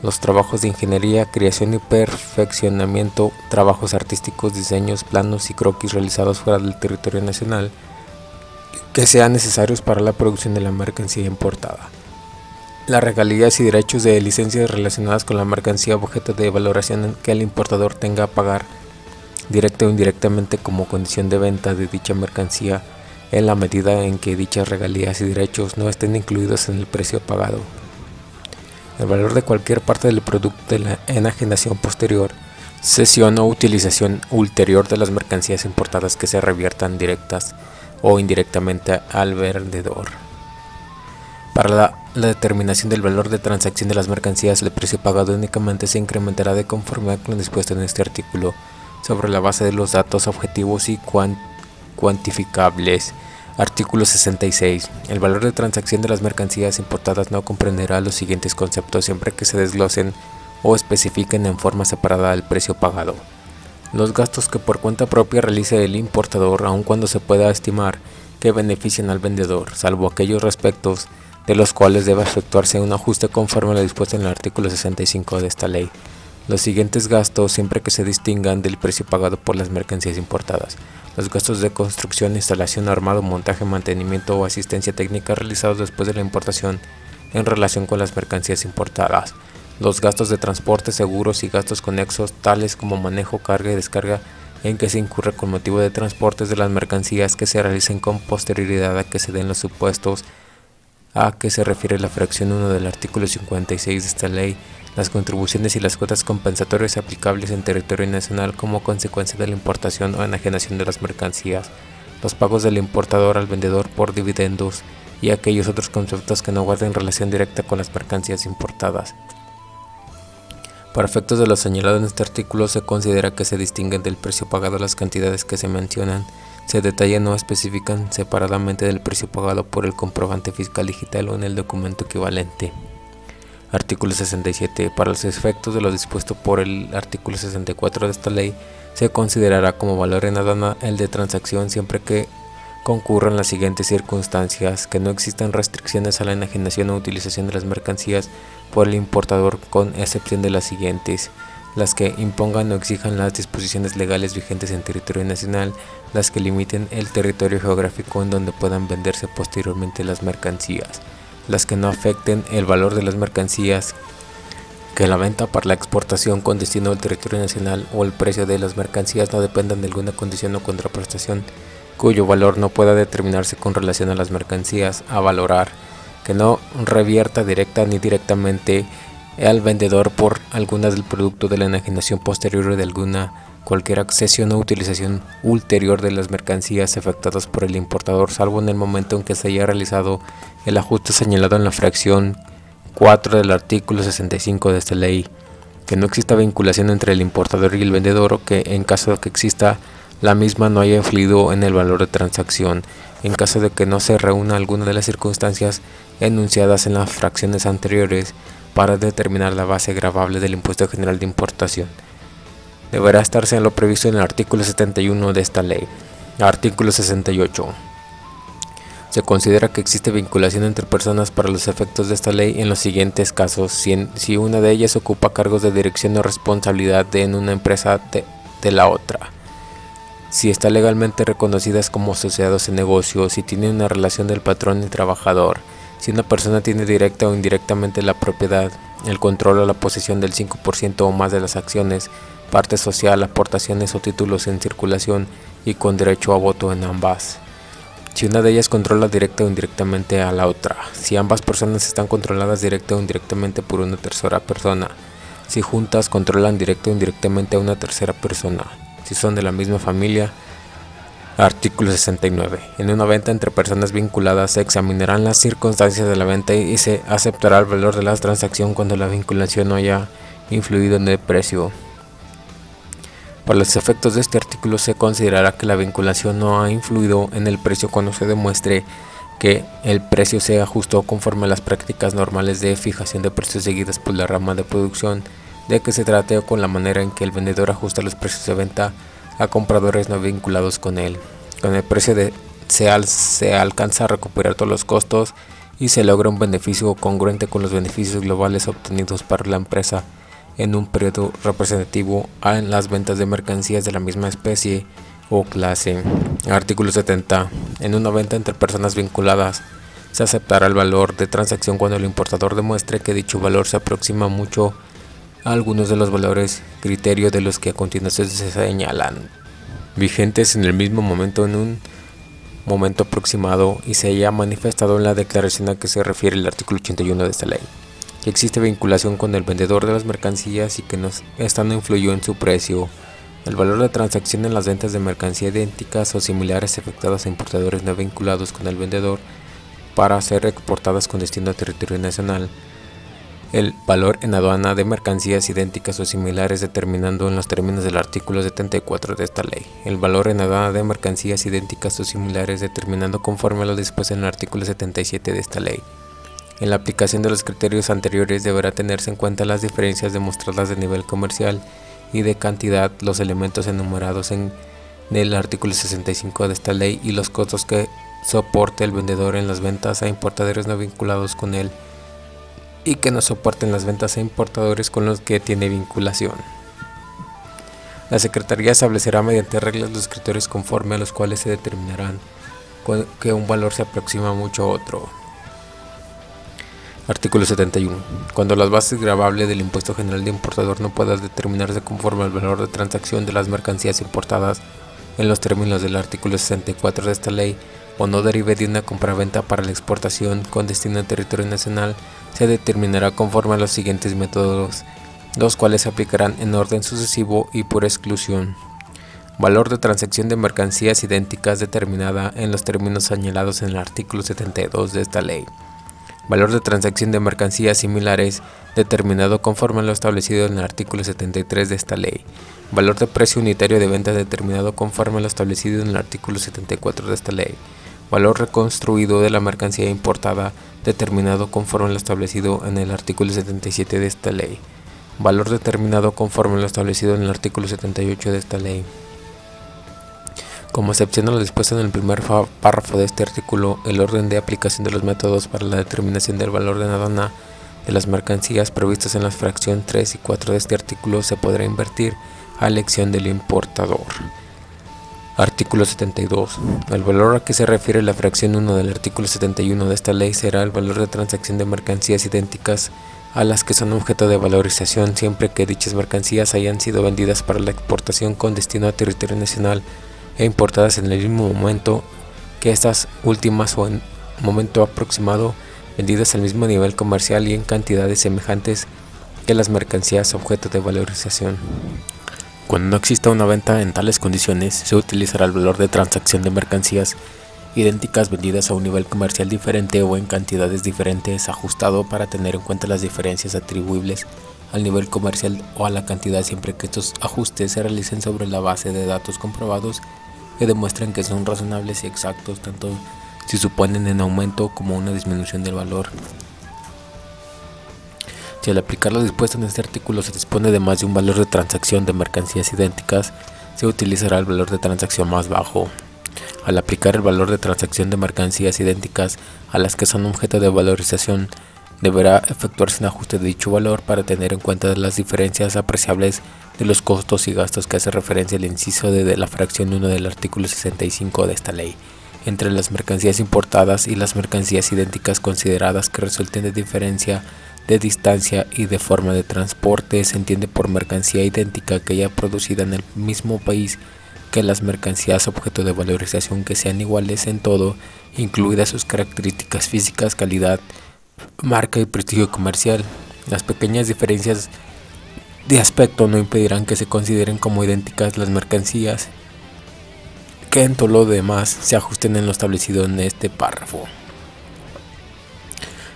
Los trabajos de ingeniería, creación y perfeccionamiento, trabajos artísticos, diseños, planos y croquis realizados fuera del territorio nacional. que sean necesarios para la producción de la mercancía importada. Las regalías y derechos de licencias relacionadas con la mercancía objeto de valoración que el importador tenga a pagar directa o indirectamente como condición de venta de dicha mercancía en la medida en que dichas regalías y derechos no estén incluidos en el precio pagado. El valor de cualquier parte del producto de la enajenación posterior, cesión o utilización ulterior de las mercancías importadas que se reviertan directas o indirectamente al vendedor. Para la determinación del valor de transacción de las mercancías, el precio pagado únicamente se incrementará de conformidad con lo dispuesto en este artículo, sobre la base de los datos objetivos y cuantificables. Artículo 66. El valor de transacción de las mercancías importadas no comprenderá los siguientes conceptos siempre que se desglosen o especifiquen en forma separada el precio pagado. Los gastos que por cuenta propia realice el importador, aun cuando se pueda estimar que benefician al vendedor, salvo aquellos respectos de los cuales debe efectuarse un ajuste conforme a lo dispuesto en el artículo 65 de esta ley. Los siguientes gastos siempre que se distingan del precio pagado por las mercancías importadas: los gastos de construcción, instalación, armado, montaje, mantenimiento o asistencia técnica realizados después de la importación en relación con las mercancías importadas; los gastos de transporte, seguros y gastos conexos tales como manejo, carga y descarga en que se incurre con motivo de transportes de las mercancías que se realicen con posterioridad a que se den los supuestos a que se refiere la fracción 1 del artículo 56 de esta ley; las contribuciones y las cuotas compensatorias aplicables en territorio nacional como consecuencia de la importación o enajenación de las mercancías; los pagos del importador al vendedor por dividendos y aquellos otros conceptos que no guarden relación directa con las mercancías importadas. Para efectos de lo señalado en este artículo, se considera que se distinguen del precio pagado las cantidades que se mencionan, se detallan o especifican separadamente del precio pagado por el comprobante fiscal digital o en el documento equivalente. Artículo 67. Para los efectos de lo dispuesto por el artículo 64 de esta ley, se considerará como valor en aduana el de transacción siempre que concurran las siguientes circunstancias: que no existan restricciones a la enajenación o utilización de las mercancías por el importador, con excepción de las siguientes: las que impongan o exijan las disposiciones legales vigentes en territorio nacional, las que limiten el territorio geográfico en donde puedan venderse posteriormente las mercancías, las que no afecten el valor de las mercancías, que la venta para la exportación con destino al territorio nacional o el precio de las mercancías no dependan de alguna condición o contraprestación cuyo valor no pueda determinarse con relación a las mercancías a valorar, que no revierta directa ni directamente al vendedor por alguna del producto de la enajenación posterior de cualquier accesión o utilización ulterior de las mercancías efectuadas por el importador, salvo en el momento en que se haya realizado el ajuste señalado en la fracción 4 del artículo 65 de esta ley; que no exista vinculación entre el importador y el vendedor, o que en caso de que exista la misma no haya influido en el valor de transacción, en caso de que no se reúna alguna de las circunstancias enunciadas en las fracciones anteriores para determinar la base gravable del impuesto general de importación. Deberá estarse en lo previsto en el artículo 71 de esta ley. Artículo 68. Se considera que existe vinculación entre personas para los efectos de esta ley en los siguientes casos: si una de ellas ocupa cargos de dirección o responsabilidad en una empresa de la otra; si está legalmente reconocidas como asociados en negocio; si tiene una relación del patrón y trabajador; si una persona tiene directa o indirectamente la propiedad, el control o la posesión del 5% o más de las acciones, parte social, aportaciones o títulos en circulación y con derecho a voto en ambas; si una de ellas controla directa o indirectamente a la otra; si ambas personas están controladas directa o indirectamente por una tercera persona; si juntas controlan directa o indirectamente a una tercera persona; si son de la misma familia. Artículo 69. En una venta entre personas vinculadas se examinarán las circunstancias de la venta y se aceptará el valor de la transacción cuando la vinculación no haya influido en el precio. Para los efectos de este artículo se considerará que la vinculación no ha influido en el precio cuando se demuestre que el precio se ajustó conforme a las prácticas normales de fijación de precios seguidas por la rama de producción de que se trate, o con la manera en que el vendedor ajusta los precios de venta a compradores no vinculados con él. Con el precio se alcanza a recuperar todos los costos y se logra un beneficio congruente con los beneficios globales obtenidos para la empresa en un periodo representativo en las ventas de mercancías de la misma especie o clase. Artículo 70. En una venta entre personas vinculadas, se aceptará el valor de transacción cuando el importador demuestre que dicho valor se aproxima mucho a algunos de los valores criterio de los que a continuación se señalan, vigentes en el mismo momento en un momento aproximado y se haya manifestado en la declaración a que se refiere el artículo 81 de esta ley, que existe vinculación con el vendedor de las mercancías y que esta no influyó en su precio. El valor de transacción en las ventas de mercancía idénticas o similares efectuadas a importadores no vinculados con el vendedor para ser exportadas con destino a territorio nacional. El valor en aduana de mercancías idénticas o similares determinando en los términos del artículo 74 de esta ley. El valor en aduana de mercancías idénticas o similares determinando conforme a lo dispuesto en el artículo 77 de esta ley. En la aplicación de los criterios anteriores deberá tenerse en cuenta las diferencias demostradas de nivel comercial y de cantidad, los elementos enumerados en el artículo 65 de esta ley y los costos que soporte el vendedor en las ventas a importadores no vinculados con él y que no soporten las ventas a importadores con los que tiene vinculación. La Secretaría establecerá mediante reglas los criterios conforme a los cuales se determinarán que un valor se aproxima mucho a otro. Artículo 71. Cuando las bases gravables del impuesto general de importador no puedan determinarse conforme al valor de transacción de las mercancías importadas en los términos del artículo 64 de esta ley, o no derive de una compraventa para la exportación con destino al territorio nacional, se determinará conforme a los siguientes métodos, los cuales se aplicarán en orden sucesivo y por exclusión. Valor de transacción de mercancías idénticas determinada en los términos señalados en el artículo 72 de esta ley. Valor de transacción de mercancías similares determinado conforme a lo establecido en el artículo 73 de esta ley. Valor de precio unitario de venta determinado conforme a lo establecido en el artículo 74 de esta ley. Valor reconstruido de la mercancía importada determinado conforme a lo establecido en el artículo 77 de esta ley. Valor determinado conforme a lo establecido en el artículo 78 de esta ley. Como excepción a lo dispuesto en el primer párrafo de este artículo, el orden de aplicación de los métodos para la determinación del valor de aduana de las mercancías previstos en la fracción 3 y 4 de este artículo se podrá invertir a elección del importador. Artículo 72. El valor a que se refiere la fracción 1 del artículo 71 de esta ley será el valor de transacción de mercancías idénticas a las que son objeto de valorización siempre que dichas mercancías hayan sido vendidas para la exportación con destino a territorio nacional e importadas en el mismo momento que estas últimas o en momento aproximado vendidas al mismo nivel comercial y en cantidades semejantes que las mercancías objeto de valorización. Cuando no exista una venta en tales condiciones, se utilizará el valor de transacción de mercancías idénticas vendidas a un nivel comercial diferente o en cantidades diferentes, ajustado para tener en cuenta las diferencias atribuibles al nivel comercial o a la cantidad siempre que estos ajustes se realicen sobre la base de datos comprobados que demuestren que son razonables y exactos, tanto si suponen un aumento como una disminución del valor. Si al aplicar lo dispuesto en este artículo se dispone de más de un valor de transacción de mercancías idénticas, se utilizará el valor de transacción más bajo. Al aplicar el valor de transacción de mercancías idénticas a las que son objeto de valorización, deberá efectuarse un ajuste de dicho valor para tener en cuenta las diferencias apreciables de los costos y gastos que hace referencia al inciso D de la fracción 1 del artículo 65 de esta ley, entre las mercancías importadas y las mercancías idénticas consideradas que resulten de diferencia de distancia y de forma de transporte. Se entiende por mercancía idéntica aquella producida en el mismo país que las mercancías objeto de valorización que sean iguales en todo, incluidas sus características físicas, calidad, marca y prestigio comercial. Las pequeñas diferencias de aspecto no impedirán que se consideren como idénticas las mercancías que en todo lo demás se ajusten en lo establecido en este párrafo.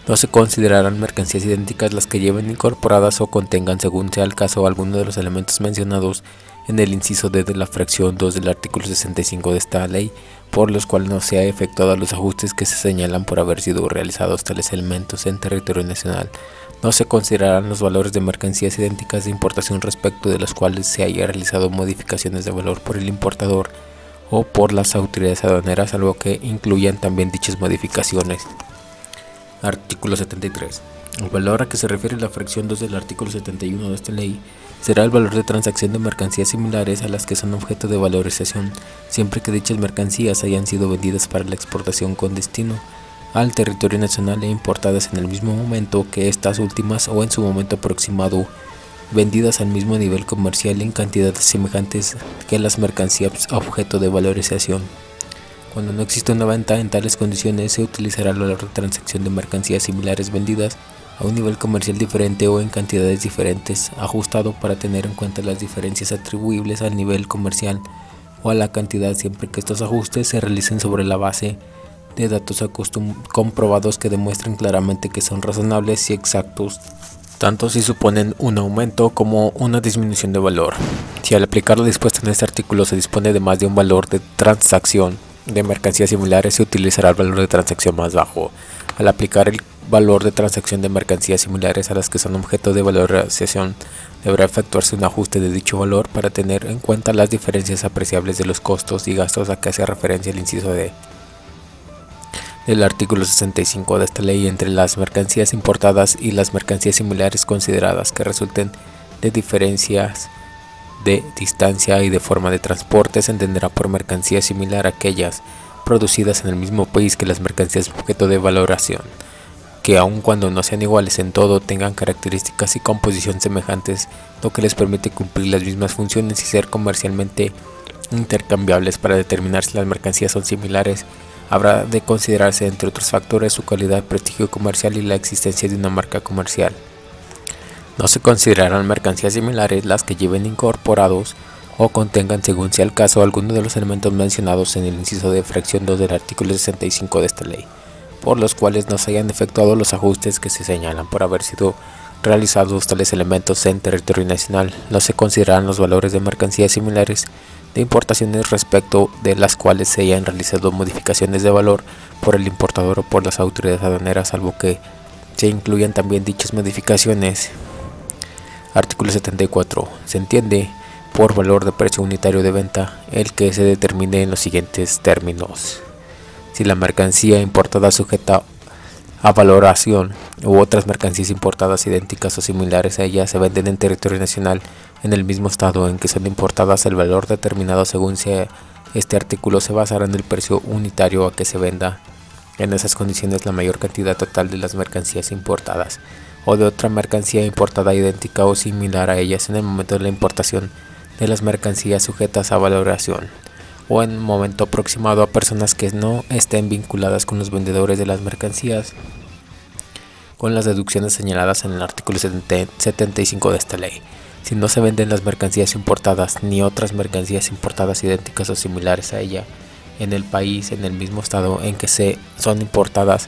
No se considerarán mercancías idénticas las que lleven incorporadas o contengan, según sea el caso, alguno de los elementos mencionados en el inciso D de la fracción 2 del artículo 65 de esta ley, por los cuales no se ha efectuado los ajustes que se señalan por haber sido realizados tales elementos en territorio nacional. No se considerarán los valores de mercancías idénticas de importación respecto de los cuales se haya realizado modificaciones de valor por el importador o por las autoridades aduaneras, salvo que incluyan también dichas modificaciones. Artículo 73. El valor a que se refiere la fracción 2 del artículo 71 de esta ley será el valor de transacción de mercancías similares a las que son objeto de valorización, siempre que dichas mercancías hayan sido vendidas para la exportación con destino al territorio nacional e importadas en el mismo momento que estas últimas o en su momento aproximado, vendidas al mismo nivel comercial en cantidades semejantes que las mercancías objeto de valorización. Cuando no existe una venta en tales condiciones, se utilizará el valor de transacción de mercancías similares vendidas a un nivel comercial diferente o en cantidades diferentes, ajustado para tener en cuenta las diferencias atribuibles al nivel comercial o a la cantidad, siempre que estos ajustes se realicen sobre la base de datos comprobados que demuestren claramente que son razonables y exactos, tanto si suponen un aumento como una disminución de valor. Si al aplicar lo dispuesto en este artículo se dispone de más de un valor de transacción de mercancías similares, se utilizará el valor de transacción más bajo. Al aplicar el valor de transacción de mercancías similares a las que son objeto de valorización, deberá efectuarse un ajuste de dicho valor para tener en cuenta las diferencias apreciables de los costos y gastos a que hace referencia el inciso D del artículo 65 de esta ley entre las mercancías importadas y las mercancías similares consideradas que resulten de diferencias de distancia y de forma de transporte. Se entenderá por mercancía similar aquellas producidas en el mismo país que las mercancías objeto de valoración, que aun cuando no sean iguales en todo, tengan características y composición semejantes, lo que les permite cumplir las mismas funciones y ser comercialmente intercambiables. Para determinar si las mercancías son similares, habrá de considerarse, entre otros factores, su calidad, prestigio comercial y la existencia de una marca comercial. No se considerarán mercancías similares las que lleven incorporados o contengan, según sea el caso, alguno de los elementos mencionados en el inciso de fracción 2 del artículo 65 de esta ley, por los cuales no se hayan efectuado los ajustes que se señalan por haber sido realizados tales elementos en territorio nacional. No se considerarán los valores de mercancías similares de importaciones respecto de las cuales se hayan realizado modificaciones de valor por el importador o por las autoridades aduaneras, salvo que se incluyan también dichas modificaciones. Artículo 74. Se entiende por valor de precio unitario de venta el que se determine en los siguientes términos: si la mercancía importada sujeta a valoración u otras mercancías importadas idénticas o similares a ella se venden en territorio nacional en el mismo estado en que son importadas, el valor determinado según sea este artículo se basará en el precio unitario a que se venda en esas condiciones la mayor cantidad total de las mercancías importadas o de otra mercancía importada idéntica o similar a ellas en el momento de la importación de las mercancías sujetas a valoración, o en un momento aproximado a personas que no estén vinculadas con los vendedores de las mercancías, con las deducciones señaladas en el artículo 75 de esta ley. Si no se venden las mercancías importadas ni otras mercancías importadas idénticas o similares a ella en el país, en el mismo estado en que son importadas,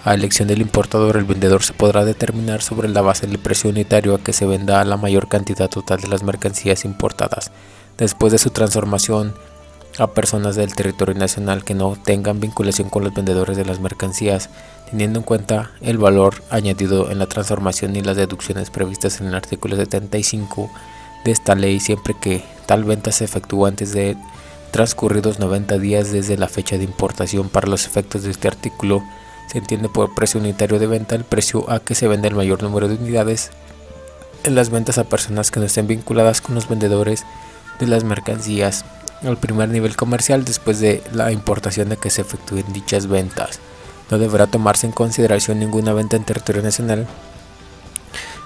a elección del importador, el vendedor se podrá determinar sobre la base del precio unitario a que se venda la mayor cantidad total de las mercancías importadas, después de su transformación a personas del territorio nacional que no tengan vinculación con los vendedores de las mercancías, teniendo en cuenta el valor añadido en la transformación y las deducciones previstas en el artículo 75 de esta ley, siempre que tal venta se efectúe antes de transcurridos 90 días desde la fecha de importación. Para los efectos de este artículo, se entiende por precio unitario de venta el precio a que se vende el mayor número de unidades en las ventas a personas que no estén vinculadas con los vendedores de las mercancías al primer nivel comercial después de la importación de que se efectúen dichas ventas. No deberá tomarse en consideración ninguna venta en territorio nacional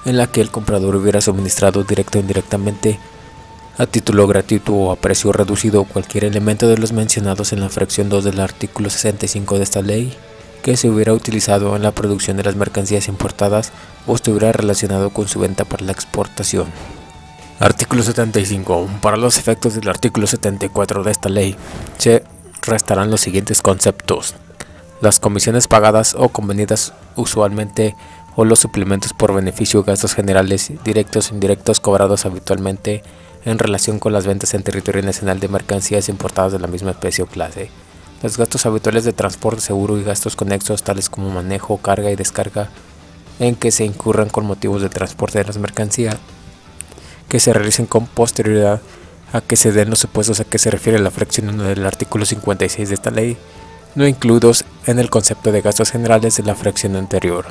en la que el comprador hubiera suministrado directo o indirectamente, a título gratuito o a precio reducido, cualquier elemento de los mencionados en la fracción 2 del artículo 65 de esta ley que se hubiera utilizado en la producción de las mercancías importadas o estuviera relacionado con su venta para la exportación. Artículo 75. Para los efectos del artículo 74 de esta ley, se restarán los siguientes conceptos: las comisiones pagadas o convenidas usualmente o los suplementos por beneficio, gastos generales, directos o indirectos cobrados habitualmente en relación con las ventas en territorio nacional de mercancías importadas de la misma especie o clase, los gastos habituales de transporte, seguro y gastos conexos tales como manejo, carga y descarga en que se incurran con motivos de transporte de las mercancías, que se realicen con posterioridad a que se den los supuestos a que se refiere la fracción 1 del artículo 56 de esta ley, no incluidos en el concepto de gastos generales de la fracción anterior.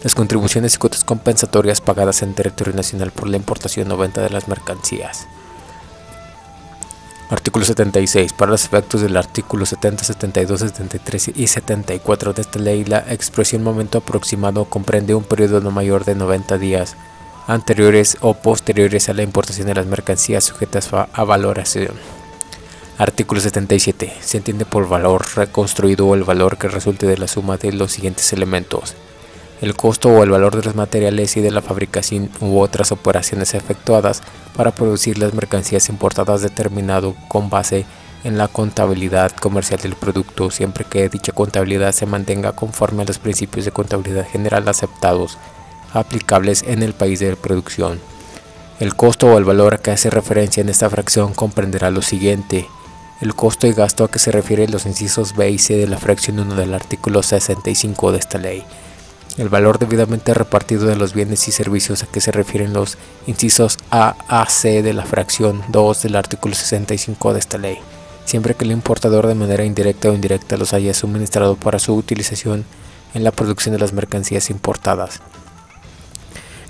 Las contribuciones y cuotas compensatorias pagadas en territorio nacional por la importación o venta de las mercancías. Artículo 76. Para los efectos del artículo 70, 72, 73 y 74 de esta ley, la expresión momento aproximado comprende un periodo no mayor de 90 días anteriores o posteriores a la importación de las mercancías sujetas a valoración. Artículo 77. Se entiende por valor reconstruido o el valor que resulte de la suma de los siguientes elementos: el costo o el valor de los materiales y de la fabricación u otras operaciones efectuadas para producir las mercancías importadas, determinado con base en la contabilidad comercial del producto, siempre que dicha contabilidad se mantenga conforme a los principios de contabilidad general aceptados, aplicables en el país de producción. El costo o el valor a que hace referencia en esta fracción comprenderá lo siguiente: el costo y gasto a que se refieren los incisos B y C de la fracción 1 del artículo 65 de esta ley. El valor debidamente repartido de los bienes y servicios a que se refieren los incisos A a C de la fracción 2 del artículo 65 de esta ley, siempre que el importador de manera indirecta o indirecta los haya suministrado para su utilización en la producción de las mercancías importadas.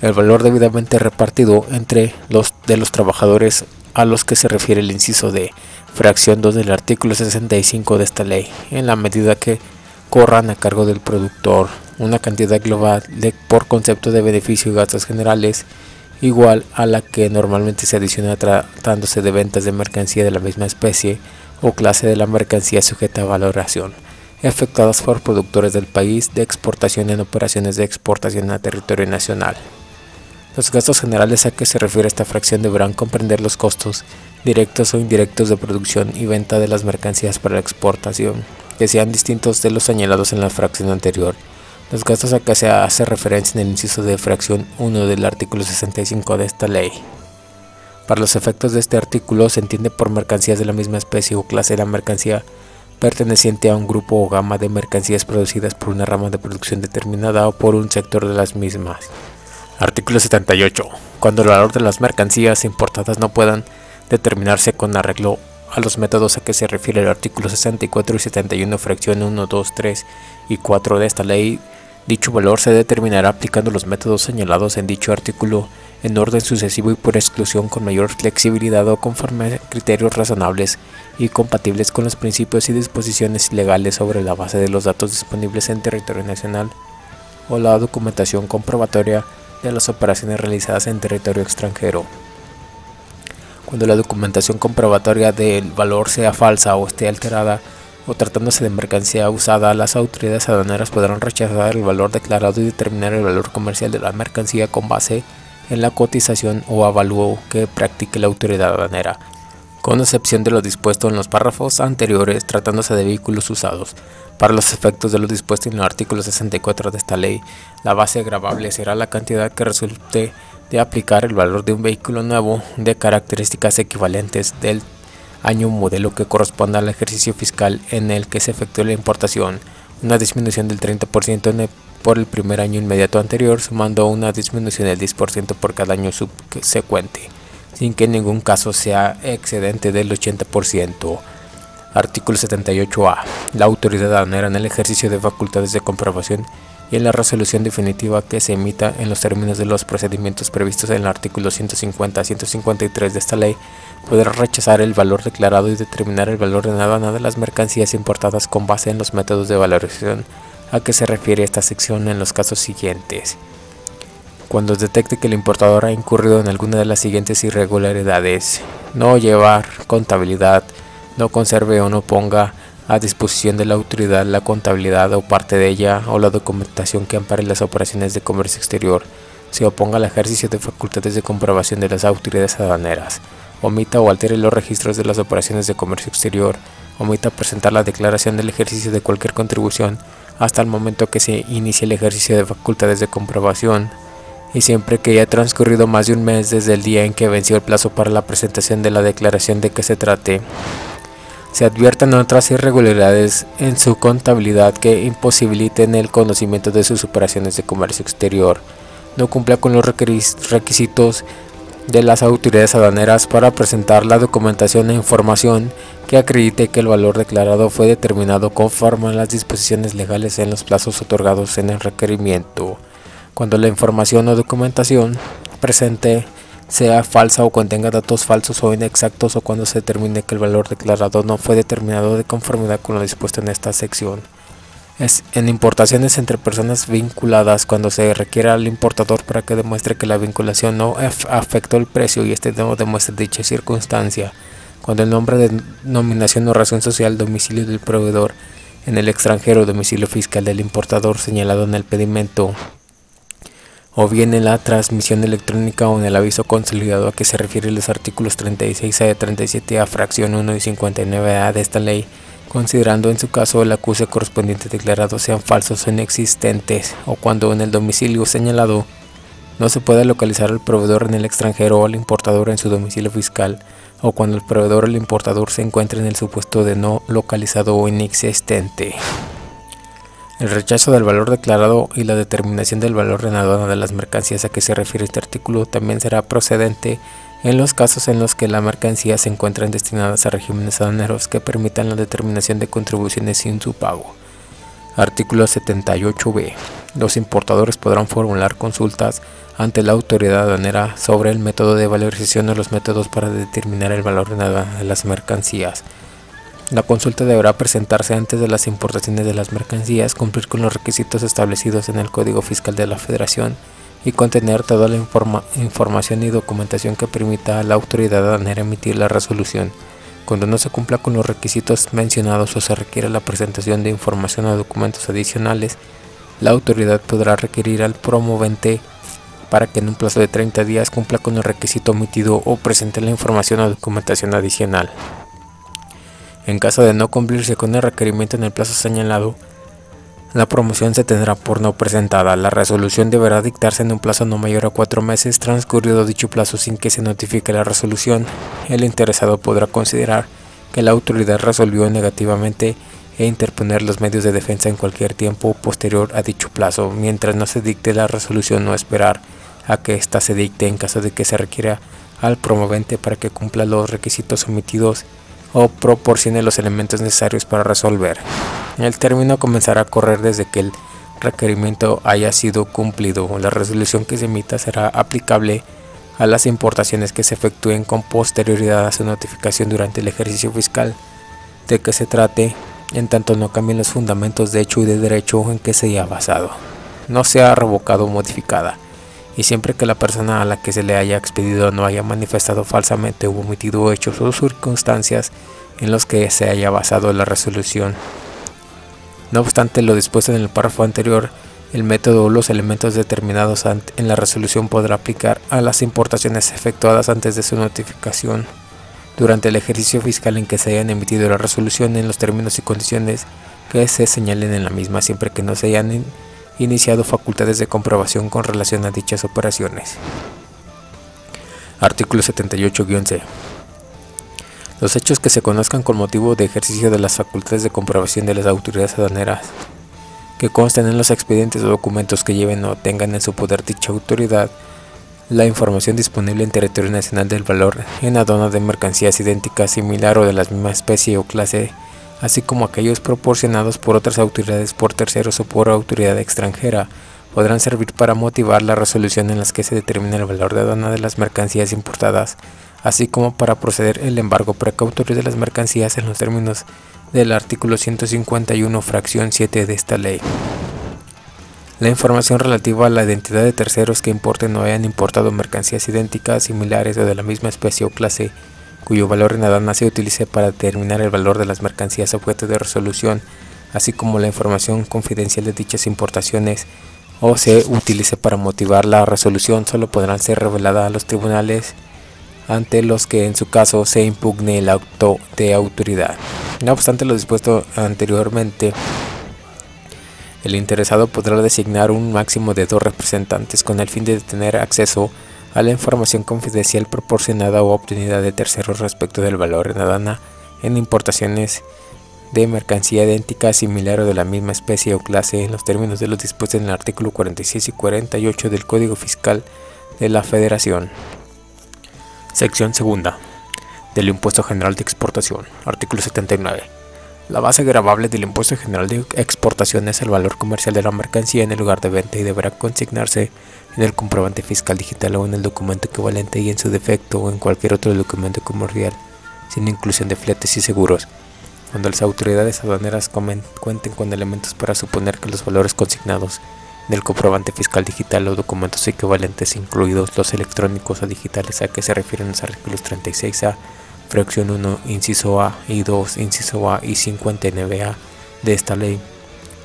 El valor debidamente repartido entre los trabajadores a los que se refiere el inciso D, fracción 2 del artículo 65 de esta ley, en la medida que corran a cargo del productor una cantidad global por concepto de beneficio y gastos generales igual a la que normalmente se adiciona tratándose de ventas de mercancía de la misma especie o clase de la mercancía sujeta a valoración, efectuadas por productores del país de exportación en operaciones de exportación a territorio nacional. Los gastos generales a que se refiere esta fracción deberán comprender los costos directos o indirectos de producción y venta de las mercancías para la exportación, que sean distintos de los señalados en la fracción anterior. Los gastos a que se hace referencia en el inciso de fracción 1 del artículo 65 de esta ley. Para los efectos de este artículo se entiende por mercancías de la misma especie o clase de la mercancía perteneciente a un grupo o gama de mercancías producidas por una rama de producción determinada o por un sector de las mismas. Artículo 78. Cuando el valor de las mercancías importadas no puedan determinarse con arreglo a los métodos a que se refiere el artículo 64 y 71 fracción 1, 2, 3 y 4 de esta ley, dicho valor se determinará aplicando los métodos señalados en dicho artículo en orden sucesivo y por exclusión con mayor flexibilidad o conforme a criterios razonables y compatibles con los principios y disposiciones legales sobre la base de los datos disponibles en territorio nacional o la documentación comprobatoria de las operaciones realizadas en territorio extranjero. Cuando la documentación comprobatoria del valor sea falsa o esté alterada, o tratándose de mercancía usada, las autoridades aduaneras podrán rechazar el valor declarado y determinar el valor comercial de la mercancía con base en la cotización o avalúo que practique la autoridad aduanera, con excepción de lo dispuesto en los párrafos anteriores tratándose de vehículos usados. Para los efectos de lo dispuesto en el artículo 64 de esta ley, la base gravable será la cantidad que resulte de aplicar el valor de un vehículo nuevo de características equivalentes del año modelo que corresponda al ejercicio fiscal en el que se efectuó la importación, una disminución del 30% por el primer año inmediato anterior, sumando una disminución del 10% por cada año subsecuente, sin que en ningún caso sea excedente del 80%. Artículo 78A. La autoridad aduanera en el ejercicio de facultades de comprobación y en la resolución definitiva que se emita en los términos de los procedimientos previstos en el artículo 150 a 153 de esta ley, podrá rechazar el valor declarado y determinar el valor en aduana de las mercancías importadas con base en los métodos de valoración a que se refiere esta sección en los casos siguientes. Cuando detecte que el importador ha incurrido en alguna de las siguientes irregularidades: no llevar contabilidad, no conserve o no ponga a disposición de la autoridad la contabilidad o parte de ella o la documentación que ampare las operaciones de comercio exterior, se oponga al ejercicio de facultades de comprobación de las autoridades aduaneras, omita o altere los registros de las operaciones de comercio exterior, omita presentar la declaración del ejercicio de cualquier contribución hasta el momento que se inicie el ejercicio de facultades de comprobación, y siempre que haya transcurrido más de un mes desde el día en que venció el plazo para la presentación de la declaración de que se trate, se adviertan otras irregularidades en su contabilidad que imposibiliten el conocimiento de sus operaciones de comercio exterior, no cumpla con los requisitos de las autoridades aduaneras para presentar la documentación e información que acredite que el valor declarado fue determinado conforme a las disposiciones legales en los plazos otorgados en el requerimiento. Cuando la información o documentación presente sea falsa o contenga datos falsos o inexactos, o cuando se determine que el valor declarado no fue determinado de conformidad con lo dispuesto en esta sección. En importaciones entre personas vinculadas, cuando se requiera al importador para que demuestre que la vinculación no afectó el precio y este no demuestre dicha circunstancia, cuando el nombre de denominación o razón social, domicilio del proveedor en el extranjero, domicilio fiscal del importador señalado en el pedimento, o bien en la transmisión electrónica o en el aviso consolidado a que se refieren los artículos 36A y 37A, fracción 1 y 59A de esta ley, considerando en su caso el acuse correspondiente declarado sean falsos o inexistentes, o cuando en el domicilio señalado no se pueda localizar al proveedor en el extranjero o al importador en su domicilio fiscal, o cuando el proveedor o el importador se encuentre en el supuesto de no localizado o inexistente. El rechazo del valor declarado y la determinación del valor en aduana de las mercancías a que se refiere este artículo también será procedente en los casos en los que la mercancía se encuentran destinadas a regímenes aduaneros que permitan la determinación de contribuciones sin su pago. Artículo 78b. Los importadores podrán formular consultas ante la autoridad aduanera sobre el método de valorización o los métodos para determinar el valor en aduana de las mercancías. La consulta deberá presentarse antes de las importaciones de las mercancías, cumplir con los requisitos establecidos en el Código Fiscal de la Federación y contener toda la información y documentación que permita a la autoridad aduanera emitir la resolución. Cuando no se cumpla con los requisitos mencionados o se requiere la presentación de información o documentos adicionales, la autoridad podrá requerir al promovente para que en un plazo de 30 días cumpla con el requisito omitido o presente la información o documentación adicional. En caso de no cumplirse con el requerimiento en el plazo señalado, la promoción se tendrá por no presentada. La resolución deberá dictarse en un plazo no mayor a 4 meses. Transcurrido dicho plazo sin que se notifique la resolución, el interesado podrá considerar que la autoridad resolvió negativamente e interponer los medios de defensa en cualquier tiempo posterior a dicho plazo, mientras no se dicte la resolución, o esperar a que ésta se dicte en caso de que se requiera al promovente para que cumpla los requisitos omitidos o proporcione los elementos necesarios para resolver. El término comenzará a correr desde que el requerimiento haya sido cumplido. La resolución que se emita será aplicable a las importaciones que se efectúen con posterioridad a su notificación durante el ejercicio fiscal de que se trate, en tanto no cambien los fundamentos de hecho y de derecho en que se haya basado, no sea revocado o modificada, y siempre que la persona a la que se le haya expedido no haya manifestado falsamente o omitido hechos o circunstancias en los que se haya basado la resolución. No obstante lo dispuesto en el párrafo anterior, el método o los elementos determinados en la resolución podrá aplicar a las importaciones efectuadas antes de su notificación durante el ejercicio fiscal en que se hayan emitido la resolución, en los términos y condiciones que se señalen en la misma, siempre que no se hayan iniciado facultades de comprobación con relación a dichas operaciones. Artículo 78-C. Los hechos que se conozcan con motivo de ejercicio de las facultades de comprobación de las autoridades aduaneras, que consten en los expedientes o documentos que lleven o tengan en su poder dicha autoridad, la información disponible en territorio nacional del valor en aduana de mercancías idénticas, similar o de la misma especie o clase, así como aquellos proporcionados por otras autoridades, por terceros o por autoridad extranjera, podrán servir para motivar la resolución en las que se determina el valor de aduana de las mercancías importadas, así como para proceder el embargo precautorio de las mercancías en los términos del artículo 151, fracción 7 de esta ley. La información relativa a la identidad de terceros que importen o hayan importado mercancías idénticas, similares o de la misma especie o clase, cuyo valor en aduana se utilice para determinar el valor de las mercancías objeto de resolución, así como la información confidencial de dichas importaciones, o se utilice para motivar la resolución, solo podrán ser reveladas a los tribunales ante los que en su caso se impugne el acto de autoridad. No obstante lo dispuesto anteriormente, el interesado podrá designar un máximo de 2 representantes con el fin de tener acceso a la información confidencial proporcionada o obtenida de terceros respecto del valor en aduana en importaciones de mercancía idéntica, similar o de la misma especie o clase, en los términos de los dispuestos en el artículo 46 y 48 del Código Fiscal de la Federación. Sección segunda. Del Impuesto General de Exportación. Artículo 79. La base gravable del Impuesto General de Exportación es el valor comercial de la mercancía en el lugar de venta y deberá consignarse en el comprobante fiscal digital o en el documento equivalente y en su defecto o en cualquier otro documento comercial, sin inclusión de fletes y seguros. Cuando las autoridades aduaneras cuenten con elementos para suponer que los valores consignados en el comprobante fiscal digital o documentos equivalentes, incluidos los electrónicos o digitales a que se refieren los artículos 36A, fracción 1, inciso A y 2, inciso A y 59A de esta ley,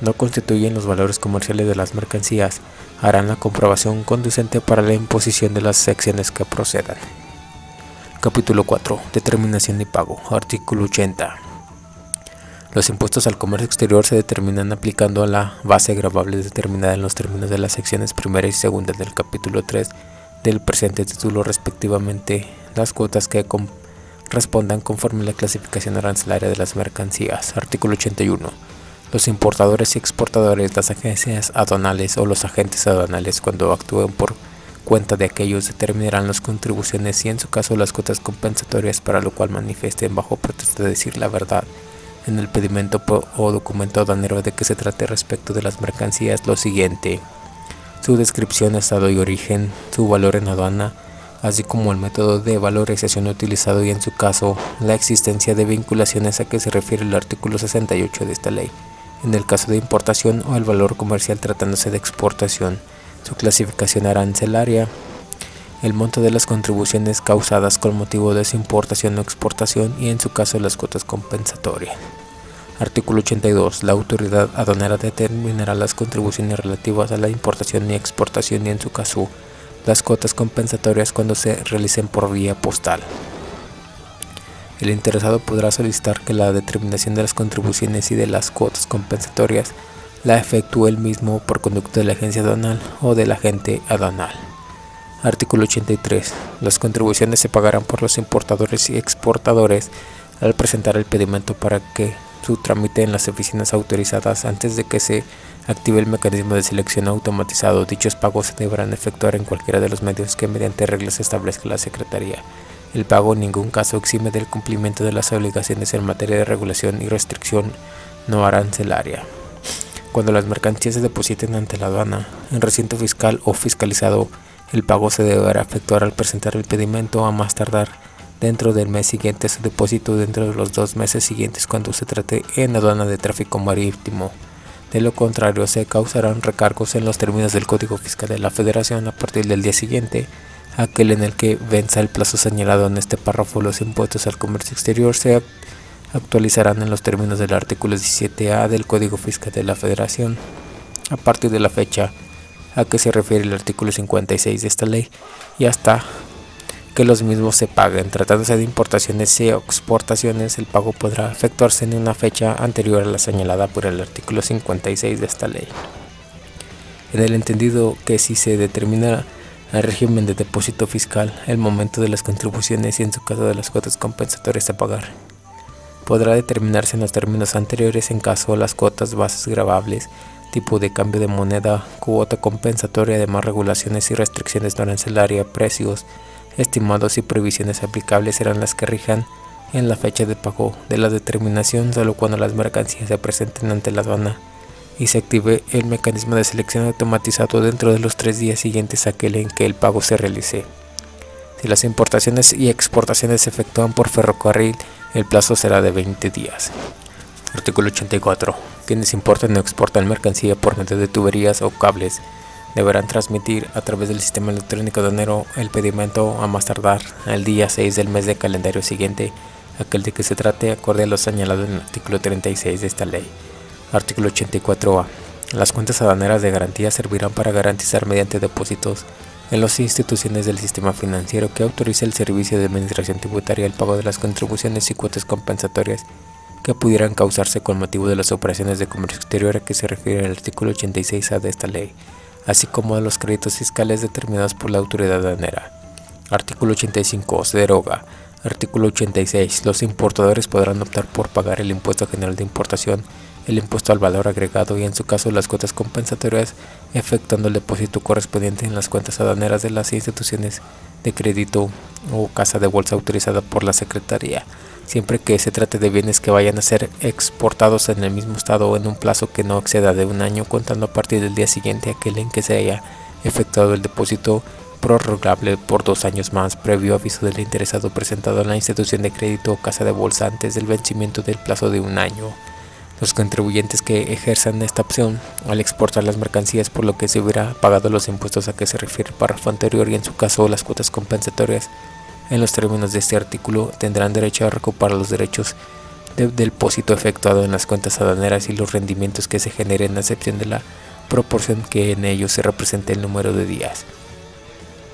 no constituyen los valores comerciales de las mercancías, harán la comprobación conducente para la imposición de las secciones que procedan. Capítulo 4. Determinación y pago. Artículo 80. Los impuestos al comercio exterior se determinan aplicando a la base gravable determinada en los términos de las secciones primera y segunda del capítulo 3 del presente título, respectivamente, las cuotas que respondan conforme a la clasificación arancelaria de las mercancías. Artículo 81. Los importadores y exportadores, las agencias aduanales o los agentes aduanales, cuando actúen por cuenta de aquellos, determinarán las contribuciones y en su caso las cuotas compensatorias, para lo cual manifiesten bajo pretexto de decir la verdad en el pedimento o documento aduanero de que se trate respecto de las mercancías lo siguiente: su descripción, estado y origen, su valor en aduana, así como el método de valorización utilizado y en su caso la existencia de vinculaciones a que se refiere el artículo 68 de esta ley, en el caso de importación, o el valor comercial tratándose de exportación, su clasificación arancelaria, el monto de las contribuciones causadas con motivo de su importación o exportación y en su caso las cuotas compensatorias. Artículo 82. La autoridad aduanera determinará las contribuciones relativas a la importación y exportación y en su caso las cuotas compensatorias cuando se realicen por vía postal. El interesado podrá solicitar que la determinación de las contribuciones y de las cuotas compensatorias la efectúe él mismo por conducto de la agencia aduanal o del agente aduanal. Artículo 83. Las contribuciones se pagarán por los importadores y exportadores al presentar el pedimento para que su trámite en las oficinas autorizadas antes de que se active el mecanismo de selección automatizado. Dichos pagos se deberán efectuar en cualquiera de los medios que mediante reglas establezca la Secretaría. El pago en ningún caso exime del cumplimiento de las obligaciones en materia de regulación y restricción no arancelaria. Cuando las mercancías se depositen ante la aduana, en recinto fiscal o fiscalizado, el pago se deberá efectuar al presentar el pedimento, a más tardar dentro del mes siguiente a su depósito, dentro de los 2 meses siguientes cuando se trate en aduana de tráfico marítimo. De lo contrario, se causarán recargos en los términos del Código Fiscal de la Federación a partir del día siguiente, aquel en el que venza el plazo señalado en este párrafo. Los impuestos al comercio exterior se actualizarán en los términos del artículo 17A del Código Fiscal de la Federación a partir de la fecha a que se refiere el artículo 56 de esta ley y hasta que los mismos se paguen. Tratándose de importaciones y exportaciones, el pago podrá efectuarse en una fecha anterior a la señalada por el artículo 56 de esta ley. En el entendido que si se determina el régimen de depósito fiscal, el momento de las contribuciones y en su caso de las cuotas compensatorias a pagar, podrá determinarse en los términos anteriores en caso las cuotas bases gravables, tipo de cambio de moneda, cuota compensatoria, además regulaciones y restricciones no arancelarias, precios estimados y previsiones aplicables serán las que rijan en la fecha de pago de la determinación, solo cuando las mercancías se presenten ante la aduana y se active el mecanismo de selección automatizado dentro de los 3 días siguientes a aquel en que el pago se realice. Si las importaciones y exportaciones se efectúan por ferrocarril, el plazo será de 20 días. Artículo 84. Quienes importan o exportan mercancía por medio de tuberías o cables deberán transmitir a través del sistema electrónico aduanero el pedimento a más tardar el día 6 del mes de calendario siguiente, aquel de que se trate, acorde a lo señalado en el artículo 36 de esta ley. Artículo 84A. Las cuentas aduaneras de garantía servirán para garantizar mediante depósitos en las instituciones del sistema financiero que autorice el servicio de administración tributaria el pago de las contribuciones y cuotas compensatorias que pudieran causarse con motivo de las operaciones de comercio exterior a que se refiere el artículo 86A de esta ley, así como de los créditos fiscales determinados por la autoridad aduanera. Artículo 85. Se deroga. Artículo 86. Los importadores podrán optar por pagar el impuesto general de importación el impuesto al valor agregado y en su caso las cuotas compensatorias, efectuando el depósito correspondiente en las cuentas aduaneras de las instituciones de crédito o casa de bolsa autorizada por la Secretaría, siempre que se trate de bienes que vayan a ser exportados en el mismo estado o en un plazo que no exceda de un año contando a partir del día siguiente a aquel en que se haya efectuado el depósito, prorrogable por 2 años más, previo aviso del interesado presentado en la institución de crédito o casa de bolsa antes del vencimiento del plazo de un año. Los contribuyentes que ejerzan esta opción al exportar las mercancías por lo que se hubiera pagado los impuestos a que se refiere el párrafo anterior y en su caso las cuotas compensatorias en los términos de este artículo tendrán derecho a recuperar los derechos de depósito efectuado en las cuentas aduaneras y los rendimientos que se generen a excepción de la proporción que en ellos se represente el número de días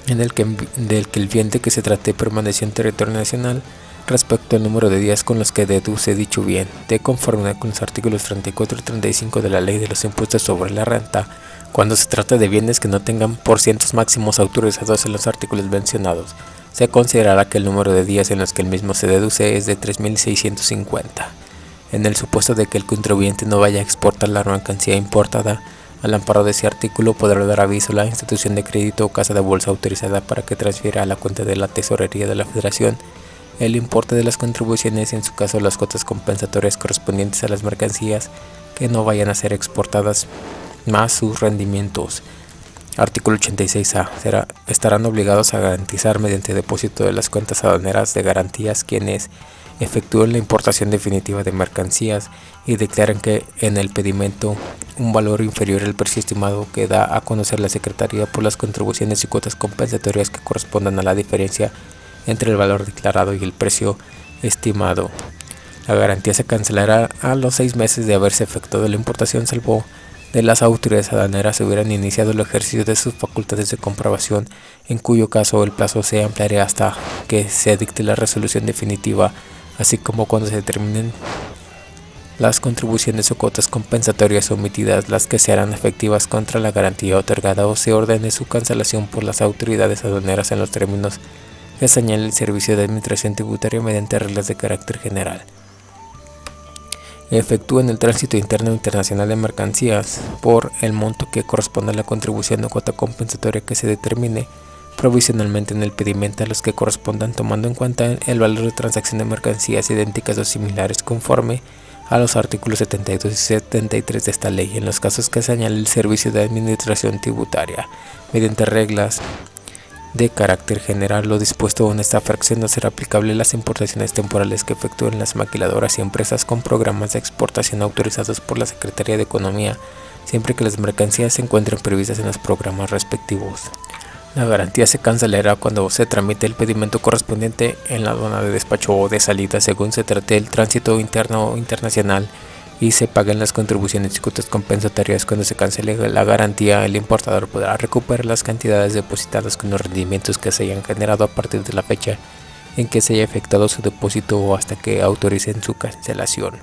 del que el bien de que se trate permaneció en territorio nacional respecto al número de días con los que deduce dicho bien, de conformidad con los artículos 34 y 35 de la Ley de los Impuestos sobre la Renta, cuando se trata de bienes que no tengan porcientos máximos autorizados en los artículos mencionados. Se considerará que el número de días en los que el mismo se deduce es de 3.650. En el supuesto de que el contribuyente no vaya a exportar la mercancía importada, al amparo de ese artículo podrá dar aviso a la institución de crédito o casa de bolsa autorizada para que transfiera a la cuenta de la Tesorería de la Federación el importe de las contribuciones y en su caso las cuotas compensatorias correspondientes a las mercancías que no vayan a ser exportadas más sus rendimientos. Artículo 86A. Estarán obligados a garantizar mediante depósito de las cuentas aduaneras de garantías quienes efectúen la importación definitiva de mercancías y declaren que en el pedimento un valor inferior al precio estimado que da a conocer la Secretaría por las contribuciones y cuotas compensatorias que correspondan a la diferencia entre el valor declarado y el precio estimado. La garantía se cancelará a los 6 meses de haberse efectuado la importación, salvo de las autoridades aduaneras hubieran iniciado el ejercicio de sus facultades de comprobación, en cuyo caso el plazo se ampliaría hasta que se dicte la resolución definitiva, así como cuando se determinen las contribuciones o cuotas compensatorias omitidas, las que se harán efectivas contra la garantía otorgada o se ordene su cancelación por las autoridades aduaneras en los términos que señale el Servicio de Administración Tributaria mediante reglas de carácter general. Efectúen el tránsito interno o internacional de mercancías por el monto que corresponda a la contribución o cuota compensatoria que se determine provisionalmente en el pedimento a los que correspondan, tomando en cuenta el valor de transacción de mercancías idénticas o similares conforme a los artículos 72 y 73 de esta ley, en los casos que señale el Servicio de Administración Tributaria mediante reglas de carácter general. Lo dispuesto en esta fracción no será aplicable a las importaciones temporales que efectúen las maquiladoras y empresas con programas de exportación autorizados por la Secretaría de Economía, siempre que las mercancías se encuentren previstas en los programas respectivos. La garantía se cancelará cuando se tramite el pedimento correspondiente en la aduana de despacho o de salida, según se trate el tránsito interno o internacional, y se paguen las contribuciones y cuotas compensatorias. Cuando se cancele la garantía, el importador podrá recuperar las cantidades depositadas con los rendimientos que se hayan generado a partir de la fecha en que se haya efectuado su depósito o hasta que autoricen su cancelación.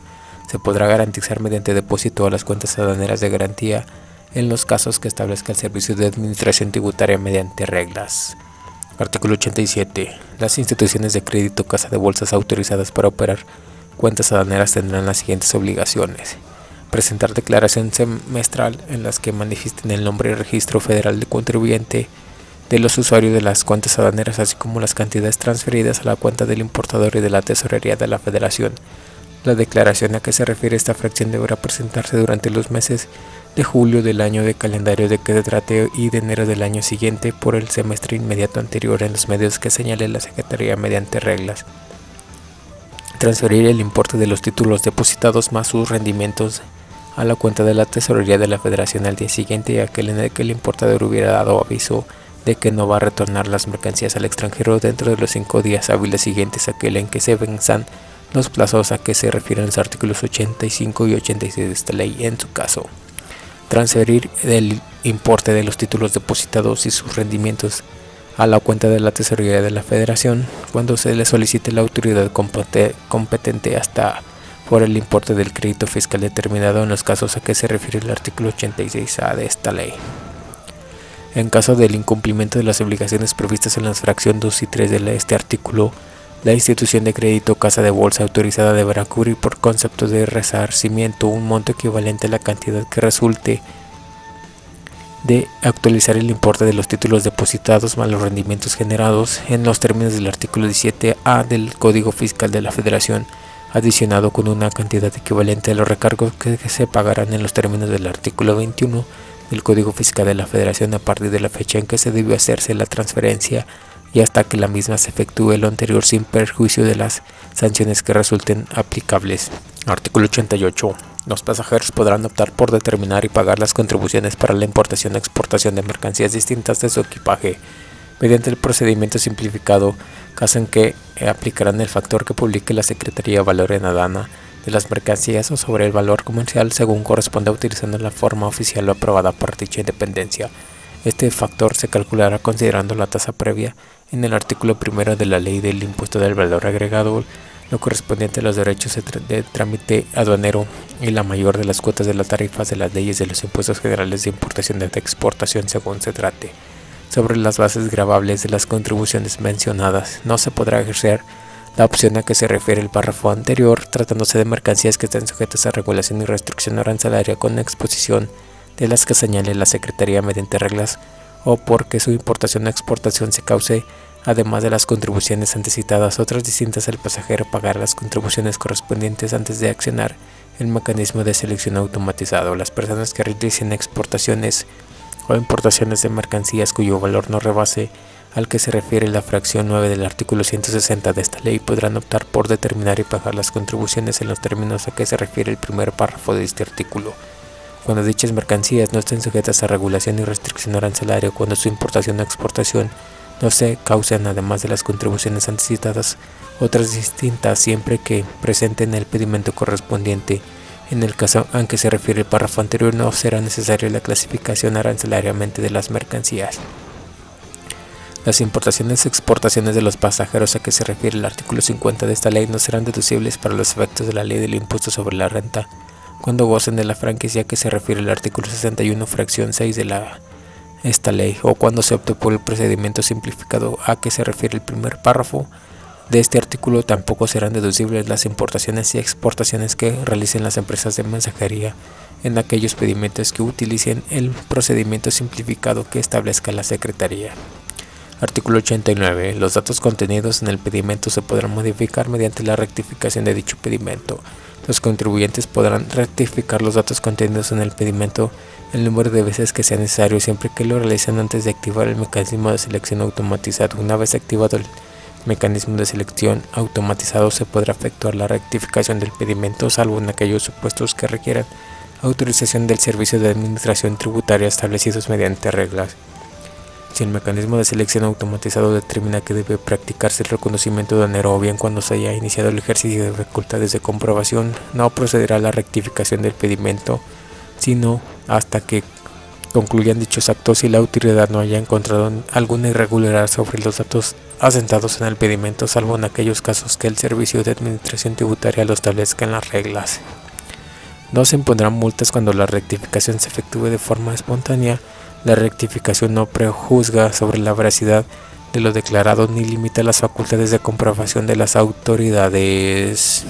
Se podrá garantizar mediante depósito a las cuentas aduaneras de garantía en los casos que establezca el Servicio de Administración Tributaria mediante reglas. Artículo 87. Las instituciones de crédito o casa de bolsas autorizadas para operar cuentas aduaneras tendrán las siguientes obligaciones: presentar declaración semestral en las que manifiesten el nombre y registro federal de contribuyente de los usuarios de las cuentas aduaneras, así como las cantidades transferidas a la cuenta del importador y de la Tesorería de la Federación. La declaración a que se refiere esta fracción deberá presentarse durante los meses de julio del año de calendario de que se trate y de enero del año siguiente por el semestre inmediato anterior en los medios que señale la Secretaría mediante reglas. Transferir el importe de los títulos depositados más sus rendimientos a la cuenta de la Tesorería de la Federación al día siguiente y aquel en el que el importador hubiera dado aviso de que no va a retornar las mercancías al extranjero dentro de los 5 días hábiles siguientes a aquel en que se venzan los plazos a que se refieren los artículos 85 y 86 de esta ley. En su caso, transferir el importe de los títulos depositados y sus rendimientos a la cuenta de la Tesorería de la Federación cuando se le solicite la autoridad competente hasta por el importe del crédito fiscal determinado en los casos a que se refiere el artículo 86A de esta ley. En caso del incumplimiento de las obligaciones previstas en las fracciones 2 y 3 de este artículo, La institución de crédito casa de bolsa autorizada deberá cubrir por concepto de resarcimiento un monto equivalente a la cantidad que resulte de actualizar el importe de los títulos depositados más los rendimientos generados en los términos del artículo 17A del Código Fiscal de la Federación, adicionado con una cantidad equivalente a los recargos que se pagarán en los términos del artículo 21 del Código Fiscal de la Federación a partir de la fecha en que se debió hacerse la transferencia y hasta que la misma se efectúe lo anterior sin perjuicio de las sanciones que resulten aplicables. Artículo 88. Los pasajeros podrán optar por determinar y pagar las contribuciones para la importación o exportación de mercancías distintas de su equipaje mediante el procedimiento simplificado, caso en que aplicarán el factor que publique la Secretaría de Valor en Aduana de las mercancías o sobre el valor comercial según corresponda, utilizando la forma oficial o aprobada por dicha dependencia. Este factor se calculará considerando la tasa previa en el artículo 1 de la Ley del Impuesto del Valor Agregado, lo correspondiente a los derechos de trámite aduanero y la mayor de las cuotas de las tarifas de las leyes de los impuestos generales de importación y de exportación según se trate. Sobre las bases gravables de las contribuciones mencionadas, no se podrá ejercer la opción a que se refiere el párrafo anterior, tratándose de mercancías que estén sujetas a regulación y restricción arancelaria con exposición de las que señale la Secretaría mediante reglas o porque su importación o exportación se cause, además de las contribuciones antecitadas, otras distintas al pasajero pagar las contribuciones correspondientes antes de accionar el mecanismo de selección automatizado. Las personas que realicen exportaciones o importaciones de mercancías cuyo valor no rebase al que se refiere la fracción 9 del artículo 160 de esta ley podrán optar por determinar y pagar las contribuciones en los términos a que se refiere el primer párrafo de este artículo, cuando dichas mercancías no estén sujetas a regulación y restricción arancelaria, cuando su importación o exportación no se causen, además de las contribuciones antecitadas, otras distintas, siempre que presenten el pedimento correspondiente. En el caso en que se refiere el párrafo anterior, no será necesaria la clasificación arancelariamente de las mercancías. Las importaciones y exportaciones de los pasajeros a que se refiere el artículo 50 de esta ley no serán deducibles para los efectos de la ley del impuesto sobre la renta cuando gocen de la franquicia a que se refiere el artículo 61 fracción 6 de esta ley, o cuando se opte por el procedimiento simplificado a que se refiere el primer párrafo de este artículo. Tampoco serán deducibles las importaciones y exportaciones que realicen las empresas de mensajería en aquellos pedimentos que utilicen el procedimiento simplificado que establezca la Secretaría. Artículo 89. Los datos contenidos en el pedimento se podrán modificar mediante la rectificación de dicho pedimento. Los contribuyentes podrán rectificar los datos contenidos en el pedimento el número de veces que sea necesario, siempre que lo realicen antes de activar el mecanismo de selección automatizado. Una vez activado el mecanismo de selección automatizado, se podrá efectuar la rectificación del pedimento, salvo en aquellos supuestos que requieran autorización del Servicio de Administración Tributaria establecidos mediante reglas. Si el mecanismo de selección automatizado determina que debe practicarse el reconocimiento aduanero o bien cuando se haya iniciado el ejercicio de facultades de comprobación, no procederá a la rectificación del pedimento, sino hasta que concluyan dichos actos y la autoridad no haya encontrado alguna irregularidad sobre los datos asentados en el pedimento, salvo en aquellos casos que el Servicio de Administración Tributaria lo establezca en las reglas. No se impondrán multas cuando la rectificación se efectúe de forma espontánea. La rectificación no prejuzga sobre la veracidad de lo declarado ni limita las facultades de comprobación de las autoridades.